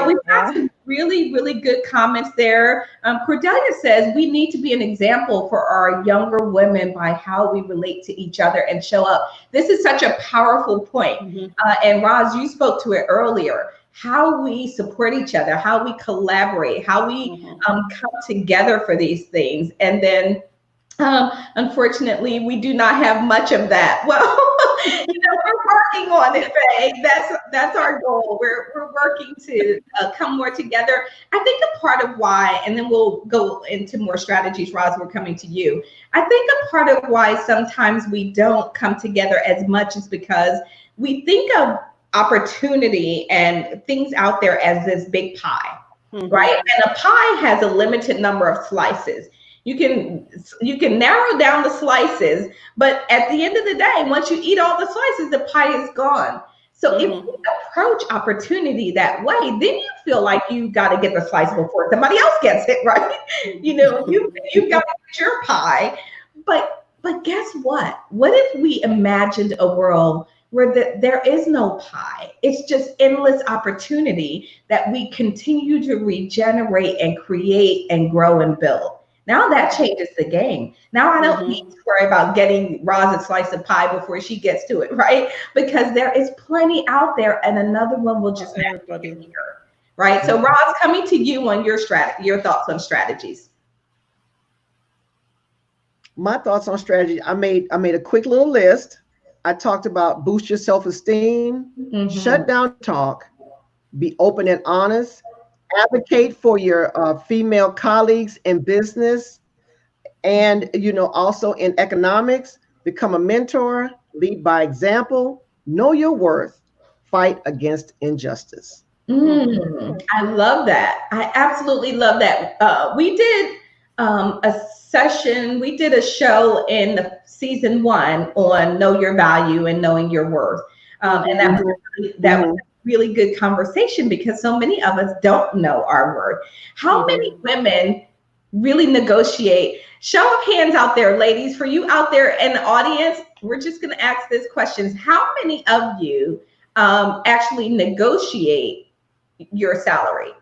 S1: We've got some really, really good comments there. Cordelia says we need to be an example for our younger women by how we relate to each other and show up. This is such a powerful point. And Roz, you spoke to it earlier. How we support each other, how we collaborate, how we come together for these things. And then unfortunately, we do not have much of that. Well, we're working on it, Faye. That's our goal. We're working to come more together. I think a part of why, and then we'll go into more strategies, Roz, we're coming to you. I think a part of why sometimes we don't come together as much is because we think of opportunity and things out there as this big pie, right? And a pie has a limited number of slices. You can narrow down the slices, but at the end of the day, once you eat all the slices, the pie is gone. So if you approach opportunity that way, then you feel like you got to get the slice before somebody else gets it, right? You've got to get your pie. But guess what? What if we imagined a world where there is no pie? It's just endless opportunity that we continue to regenerate and create and grow and build. Now that changes the game. Now I don't need to worry about getting Roz a slice of pie before she gets to it, right? Because there is plenty out there and another one will just get here, right? So Roz, coming to you on your thoughts on strategies.
S4: My thoughts on strategy, I made a quick little list. I talked about boost your self-esteem, shut down talk, be open and honest, advocate for your female colleagues in business, and also in economics, become a mentor, lead by example, know your worth, fight against injustice.
S1: I love that. I absolutely love that. We did a session, we did a show in the season 1 on know your value and knowing your worth. And that was really good conversation because so many of us don't know our worth. How many women really negotiate? Show of hands out there, ladies, for you out there in the audience, we're just going to ask this question. How many of you actually negotiate your salary?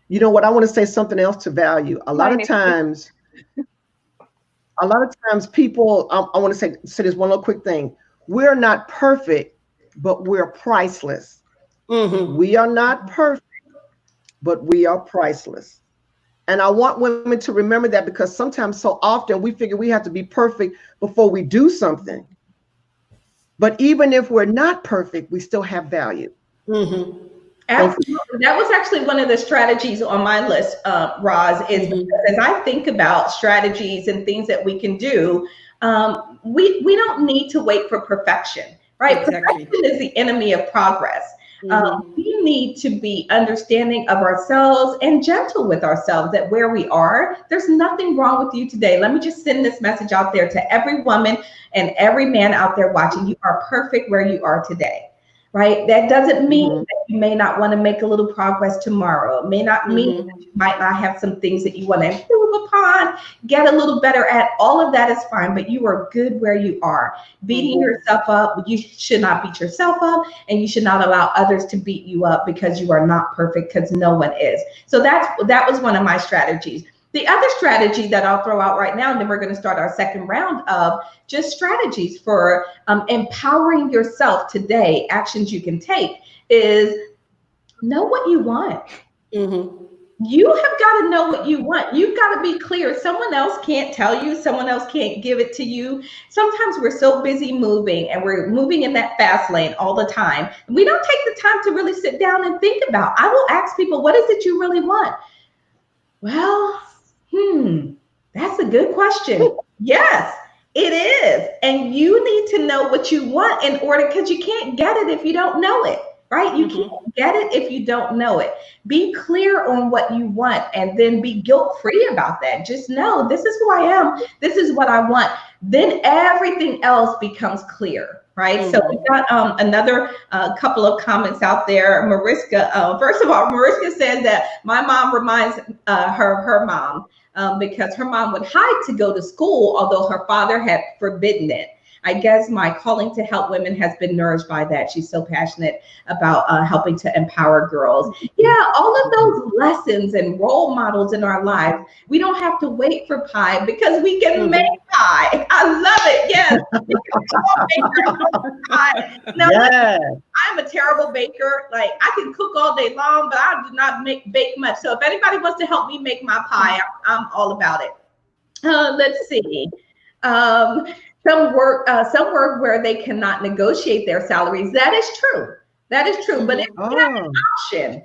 S4: You know what? I want to say something else to value. A lot of times people, I want to say this one little quick thing. We're not perfect, but we're priceless. We are not perfect, but we are priceless. And I want women to remember that because sometimes so often we figure we have to be perfect before we do something. But even if we're not perfect, we still have value.
S1: Absolutely. That was actually one of the strategies on my list, Roz, is because as I think about strategies and things that we can do, we don't need to wait for perfection, right? Exactly. Perfection is the enemy of progress. We need to be understanding of ourselves and gentle with ourselves that where we are, there's nothing wrong with you today. Let me just send this message out there to every woman and every man out there watching. You are perfect where you are today. Right? That doesn't mean that you may not want to make a little progress tomorrow. It may not mean that you might not have some things that you want to improve upon, get a little better at. All of that is fine, but you are good where you are. Beating yourself up, you should not beat yourself up, and you should not allow others to beat you up because you are not perfect, because no one is. So that was one of my strategies. The other strategy that I'll throw out right now, and then we're going to start our second round of just strategies for empowering yourself today, actions you can take, is know what you want.
S3: Mm-hmm.
S1: You have got to know what you want. You've got to be clear. Someone else can't tell you. Someone else can't give it to you. Sometimes we're so busy moving, and we're moving in that fast lane all the time. And we don't take the time to really sit down and think about. I will ask people, what is it you really want? Well, that's a good question. Yes, it is. And you need to know what you want in order, because you can't get it if you don't know it. Right? You can't get it if you don't know it. Be clear on what you want, and then be guilt-free about that. Just know, this is who I am. This is what I want. Then everything else becomes clear, right? So we've got another couple of comments out there. Mariska, first of all, Mariska says that my mom reminds her of her mom because her mom would hide to go to school, although her father had forbidden it. I guess my calling to help women has been nourished by that. She's so passionate about helping to empower girls. Yeah, all of those lessons and role models in our lives. We don't have to wait for pie because we can make pie. I love it. Yes. Now, I'm a terrible baker. Like, I can cook all day long, but I do not bake much. So if anybody wants to help me make my pie, I'm all about it. Let's see. Some work where they cannot negotiate their salaries. That is true. That is true. But if you have an option,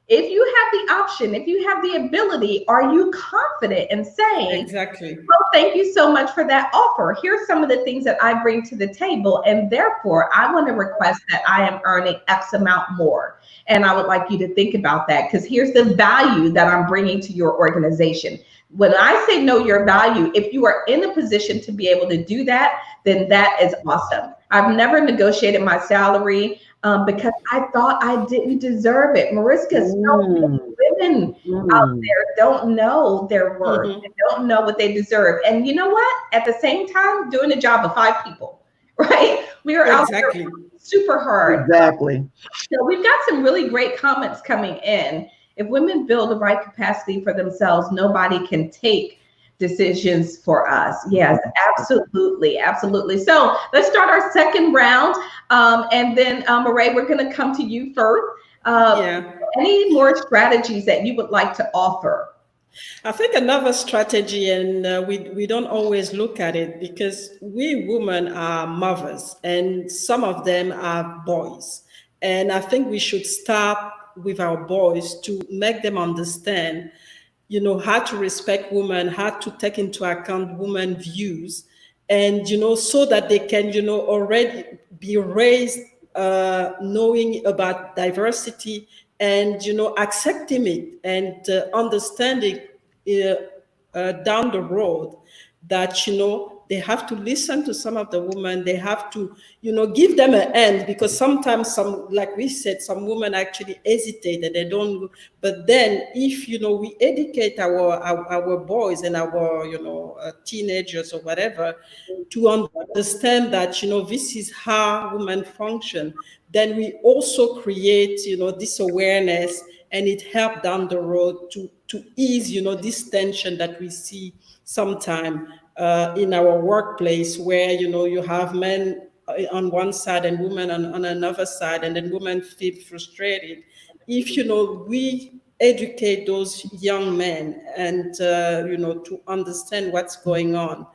S1: if you have the ability, are you confident in saying,
S3: exactly,
S1: well, thank you so much for that offer. Here's some of the things that I bring to the table, and therefore I want to request that I am earning X amount more. And I would like you to think about that, because here's the value that I'm bringing to your organization. When I say know your value, if you are in a position to be able to do that, then that is awesome. I've never negotiated my salary because I thought I didn't deserve it. Mariska, so many women out there don't know their worth. They don't know what they deserve. And you know what? At the same time, doing a job of 5 people, right? We are out there super hard.
S4: Exactly.
S1: So we've got some really great comments coming in. If women build the right capacity for themselves, nobody can take decisions for us. Yes, absolutely. Absolutely. So let's start our second round. And then, Marae, we're going to come to you first. Any more strategies that you would like to offer?
S3: I think another strategy, and we don't always look at it, because we women are mothers and some of them are boys. And I think we should start with our boys to make them understand, how to respect women, how to take into account women views, and, so that they can, already be raised knowing about diversity and, accepting it and understanding down the road that, they have to listen to some of the women. They have to, give them a hand, because sometimes like we said, some women actually hesitate and they don't. But then if, we educate our boys and our, teenagers or whatever to understand that, this is how women function, then we also create, this awareness, and it helps down the road to ease, this tension that we see sometimes in our workplace, where you have men on one side and women on another side, and then women feel frustrated. If we educate those young men and to understand what's going on,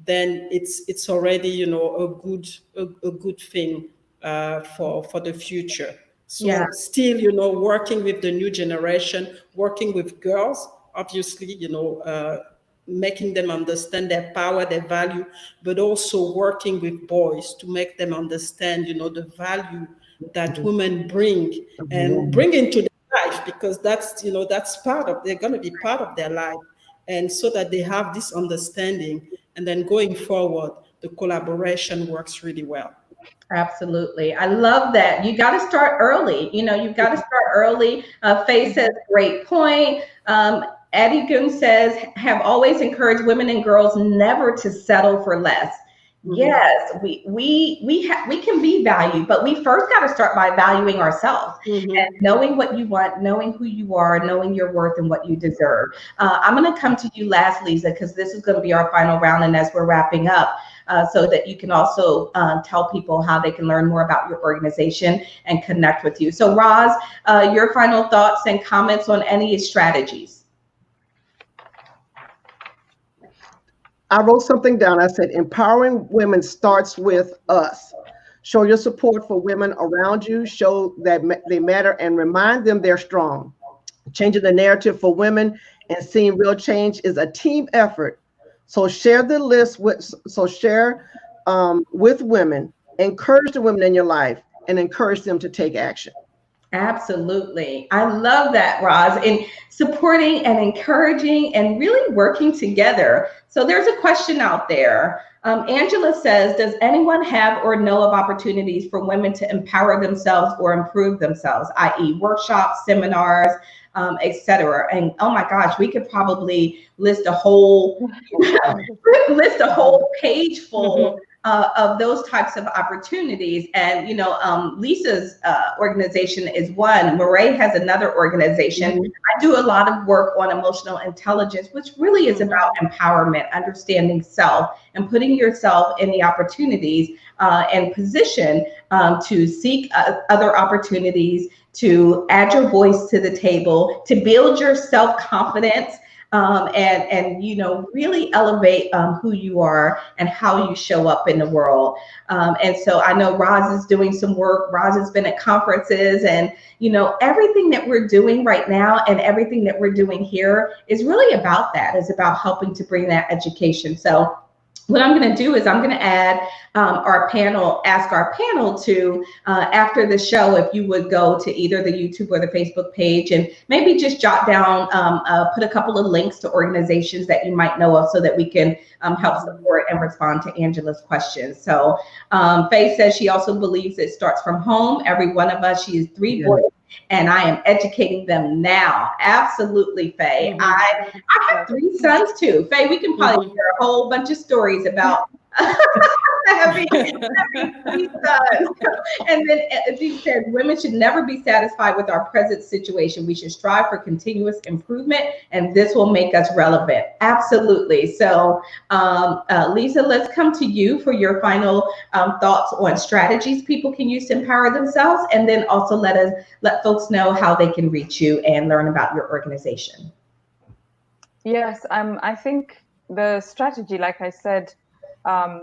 S3: then it's already a good thing for the future. So still working with the new generation, working with girls, obviously making them understand their power, their value, but also working with boys to make them understand, the value that women bring and bring into their life, because that's they're going to be part of their life. And so that they have this understanding, and then going forward, the collaboration works really well.
S1: Absolutely. I love that. You got to start early. You've got to start early. Faye says, great point. Addie Goon says, have always encouraged women and girls never to settle for less. Yes, we can be valued, but we first got to start by valuing ourselves and knowing what you want, knowing who you are, knowing your worth and what you deserve. I'm going to come to you last, Lisa, because this is going to be our final round, and as we're wrapping up, so that you can also tell people how they can learn more about your organization and connect with you. So, Roz, your final thoughts and comments on any strategies.
S4: I wrote something down. I said, empowering women starts with us. Show your support for women around you. Show that they matter and remind them they're strong. Changing the narrative for women and seeing real change is a team effort. So share the list with women. Encourage the women in your life and encourage them to take action.
S1: Absolutely. I love that, Roz, in supporting and encouraging and really working together. So there's a question out there. Angela says, does anyone have or know of opportunities for women to empower themselves or improve themselves, i.e. workshops, seminars, etc.? And oh my gosh, we could probably list a whole page full of those types of opportunities. And, Lisa's organization is one. Murray has another organization. I do a lot of work on emotional intelligence, which really is about empowerment, understanding self, and putting yourself in the opportunities and position to seek other opportunities, to add your voice to the table, to build your self-confidence, and really elevate who you are and how you show up in the world. And so I know Roz is doing some work. Roz has been at conferences, and everything that we're doing right now and everything that we're doing here is really about that. It's about helping to bring that education. So what I'm going to do is I'm going to ask our panel to, after the show, if you would go to either the YouTube or the Facebook page and maybe just jot down, put a couple of links to organizations that you might know of so that we can help support and respond to Angela's questions. So Faye says she also believes it starts from home. Every one of us, she has 3 boys, and I am educating them now. Absolutely, Faye. I have 3 sons too. Faye, we can probably share a whole bunch of stories about having 3 sons. And then she said, women should never be satisfied with our present situation. We should strive for continuous improvement, and this will make us relevant. Absolutely. So, Lisa, let's come to you for your final thoughts on strategies people can use to empower themselves, and then also let folks know how they can reach you and learn about your organization.
S2: Yes, I think the strategy, like I said,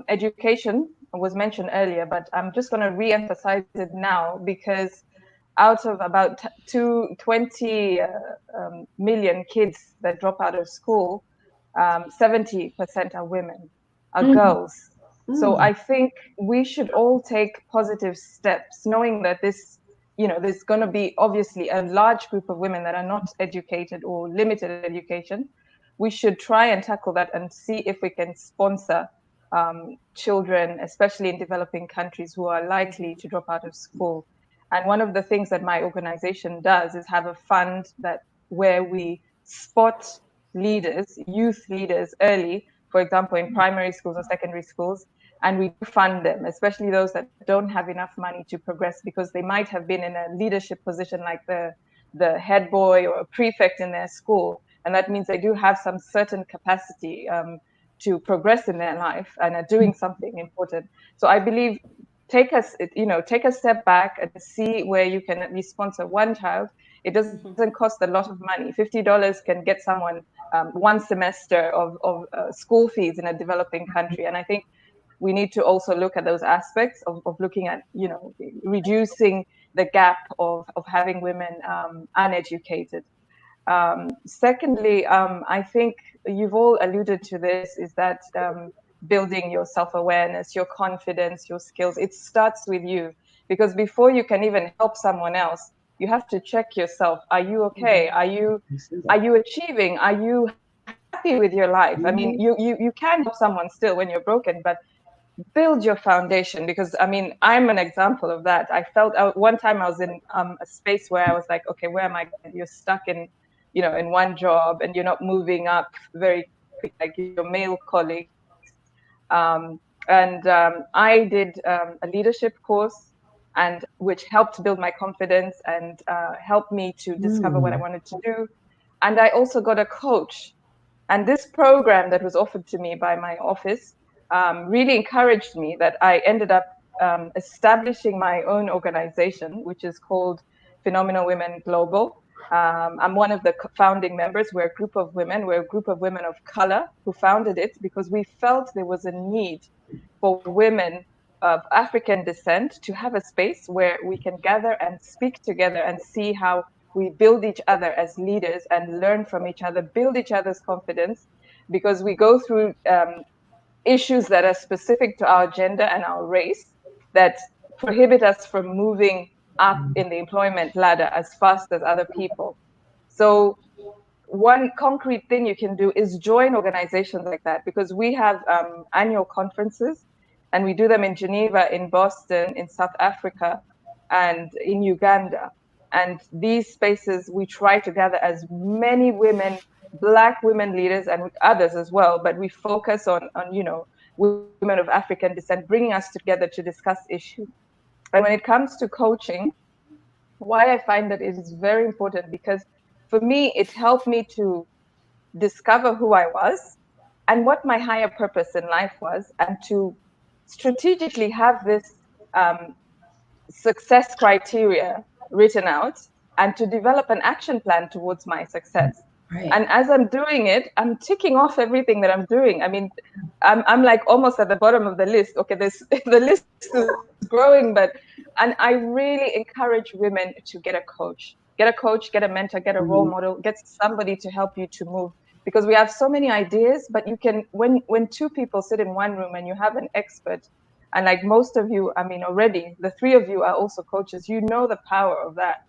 S2: education was mentioned earlier, but I'm just going to re-emphasize it now, because out of about 20 million kids that drop out of school, 70% are women, are girls. So I think we should all take positive steps, knowing that there's going to be obviously a large group of women that are not educated or limited education. We should try and tackle that and see if we can sponsor children, especially in developing countries, who are likely to drop out of school. And one of the things that my organization does is have a fund where we spot leaders, youth leaders early, for example, in primary schools or secondary schools, and we fund them, especially those that don't have enough money to progress, because they might have been in a leadership position like the head boy or a prefect in their school. And that means they do have some certain capacity to progress in their life and are doing something important. So I believe take a step back and see where you can at least sponsor one child. It doesn't cost a lot of money. $50 can get someone 1 semester of school fees in a developing country. And I think we need to also look at those aspects of looking at, reducing the gap of having women uneducated. Secondly, I think you've all alluded to this, is that building your self-awareness, your confidence, your skills, it starts with you. Because before you can even help someone else, you have to check yourself. Are you okay? Are you achieving? Are you happy with your life? I mean, you can help someone still when you're broken, but build your foundation. Because I'm an example of that. I felt one time I was in a space where I was like, okay, where am I? You're stuck in one job and you're not moving up very quick like your male colleagues. And I did a leadership course, and which helped build my confidence and helped me to discover what I wanted to do. And I also got a coach. And this program that was offered to me by my office really encouraged me, that I ended up establishing my own organization, which is called Phenomenal Women Global. I'm one of the founding members. We're a group of women. We're a group of women of color who founded it because we felt there was a need for women of African descent to have a space where we can gather and speak together and see how we build each other as leaders and learn from each other, build each other's confidence, because we go through issues that are specific to our gender and our race that prohibit us from moving up in the employment ladder as fast as other people. So one concrete thing you can do is join organizations like that, because we have annual conferences, and we do them in Geneva, in Boston, in South Africa, and in Uganda. And these spaces, we try to gather as many women, Black women leaders, and others as well, but we focus on women of African descent, bringing us together to discuss issues. And when it comes to coaching, why I find that it is very important, because for me, it helped me to discover who I was and what my higher purpose in life was, and to strategically have this success criteria written out and to develop an action plan towards my success.
S1: Right.
S2: And as I'm doing it, I'm ticking off everything that I'm doing. I mean, I'm like almost at the bottom of the list. Okay, the list is growing, and I really encourage women to get a coach, get a mentor, get a role model, get somebody to help you to move. Because we have so many ideas, but you can, when two people sit in one room and you have an expert, and like most of you, I mean, already the three of you are also coaches, you know the power of that.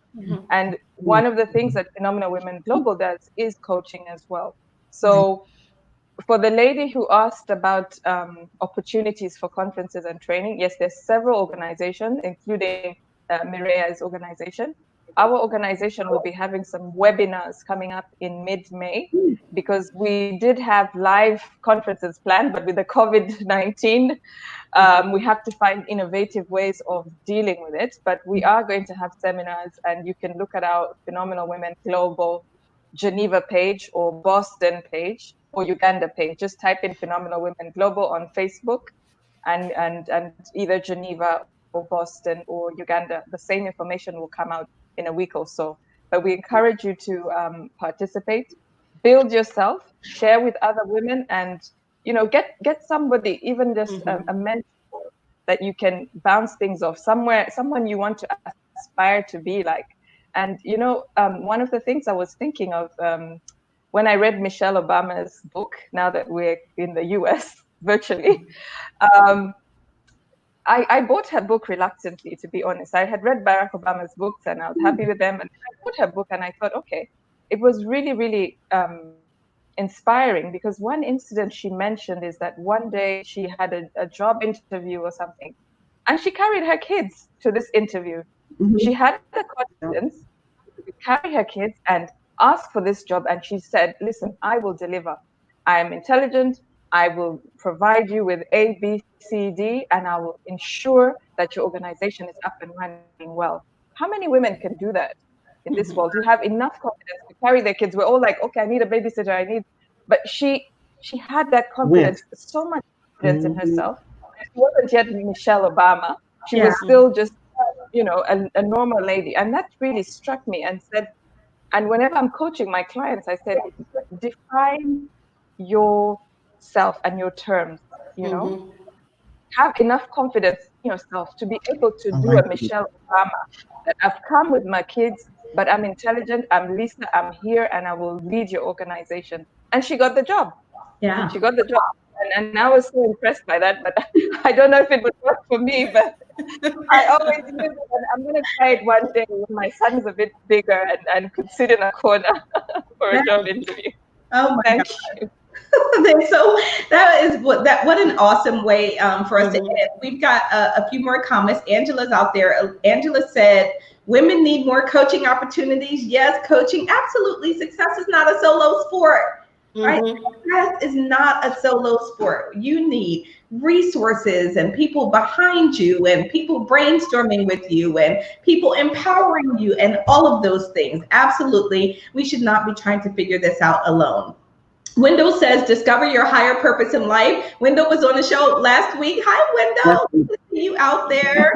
S2: And one of the things that Phenomenal Women Global does is coaching as well. So for the lady who asked about opportunities for conferences and training, yes, there's several organizations, including Mireya's organization. Our organization will be having some webinars coming up in mid-May, because we did have live conferences planned, but with the COVID-19, we have to find innovative ways of dealing with it. But we are going to have seminars, and you can look at our Phenomenal Women Global Geneva page or Boston page or Uganda page. Just type in Phenomenal Women Global on Facebook, and either Geneva or Boston or Uganda. The same information will come out in a week or so. But we encourage you to participate, build yourself, share with other women, and get somebody, even just a mentor that you can bounce things off, someone you want to aspire to be like. And one of the things I was thinking of when I read Michelle Obama's book, now that we're in the US virtually, I bought her book reluctantly, to be honest. I had read Barack Obama's books and I was happy with them. And I bought her book and I thought, okay, it was really, really inspiring, because one incident she mentioned is that one day she had a job interview or something, and she carried her kids to this interview. She had the confidence to carry her kids and ask for this job, and she said, listen, I will deliver. I am intelligent. I will provide you with A, B, C, D, and I will ensure that your organization is up and running well. How many women can do that in this world, who have enough confidence to carry their kids? We're all like, okay, I need a babysitter, but she had that confidence, so much confidence in herself. She wasn't yet Michelle Obama. She was still just, a normal lady. And that really struck me, and whenever I'm coaching my clients, I said, define yourself and your terms, have enough confidence in yourself to be able to do a Michelle Obama, that I've come with my kids, but I'm intelligent, I'm Lisa, I'm here, and I will lead your organization. And she got the job.
S1: Yeah.
S2: She got the job. And I was so impressed by that, but I don't know if it would work for me, but I always knew that I'm going to try it one day when my son's a bit bigger and could sit in a corner for a job interview.
S1: Oh my
S2: Thank
S1: God.
S2: you.
S1: So that is what an awesome way for us to end. We've got a few more comments. Angela's out there. Angela said, women need more coaching opportunities. Yes, coaching. Absolutely. Success is not a solo sport. Right? Success is not a solo sport. You need resources and people behind you and people brainstorming with you and people empowering you and all of those things. Absolutely. We should not be trying to figure this out alone. Wendell says, discover your higher purpose in life. Wendell was on the show last week. Hi, Wendell. Good to see you out there.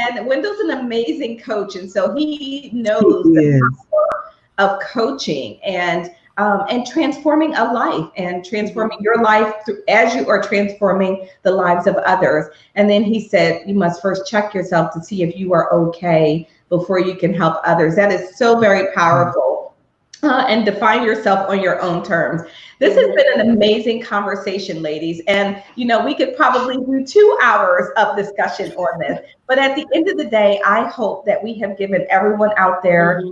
S1: And Wendell's an amazing coach. And so he knows the power of coaching and transforming a life and transforming your life as you are transforming the lives of others. And then he said, you must first check yourself to see if you are okay before you can help others. That is so very powerful. And define yourself on your own terms. This has been an amazing conversation, ladies. And, you know, we could probably do 2 hours of discussion on this. But at the end of the day, I hope that we have given everyone out there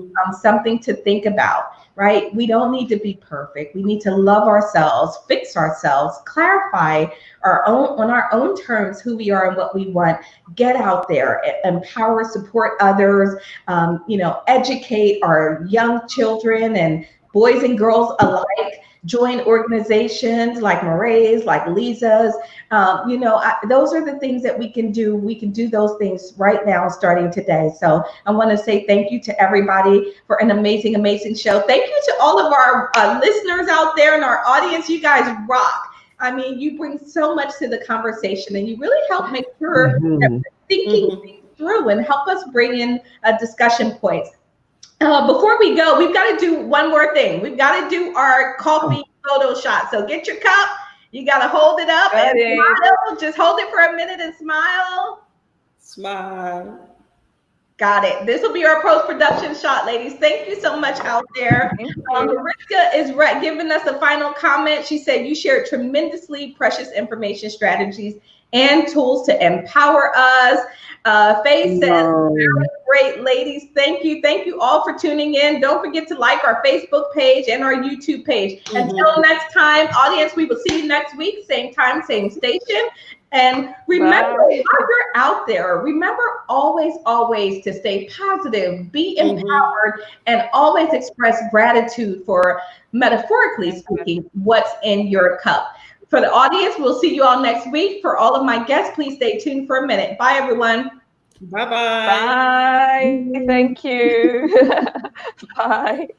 S1: something to think about, right? We don't need to be perfect. We need to love ourselves, fix ourselves, clarify on our own terms who we are and what we want. Get out there, empower, support others, educate our young children and boys and girls alike. Join organizations like Moray's, like Liza's. Those are the things that we can do. We can do those things right now, starting today. So I want to say thank you to everybody for an amazing, amazing show. Thank you to all of our listeners out there in our audience. You guys rock. I mean, you bring so much to the conversation, and you really help make sure that we're thinking things through and help us bring in discussion points. Before we go, we've got to do one more thing. We've got to do our coffee photo shot. So get your cup. You got to hold it up and smile. Just hold it for a minute and smile.
S3: Smile.
S1: Got it. This will be our post-production shot, ladies. Thank you so much out there. Mariska is giving us a final comment. She said, you shared tremendously precious information, strategies, and tools to empower us. Faye says, very great, ladies. Thank you. Thank you all for tuning in. Don't forget to like our Facebook page and our YouTube page. Until next time, audience, we will see you next week. Same time, same station. And remember, while you're out there, remember always, always to stay positive, be empowered, and always express gratitude for, metaphorically speaking, what's in your cup. For the audience, we'll see you all next week. For all of my guests, please stay tuned for a minute. Bye, everyone.
S3: Bye-bye.
S2: Bye. Thank you. Bye.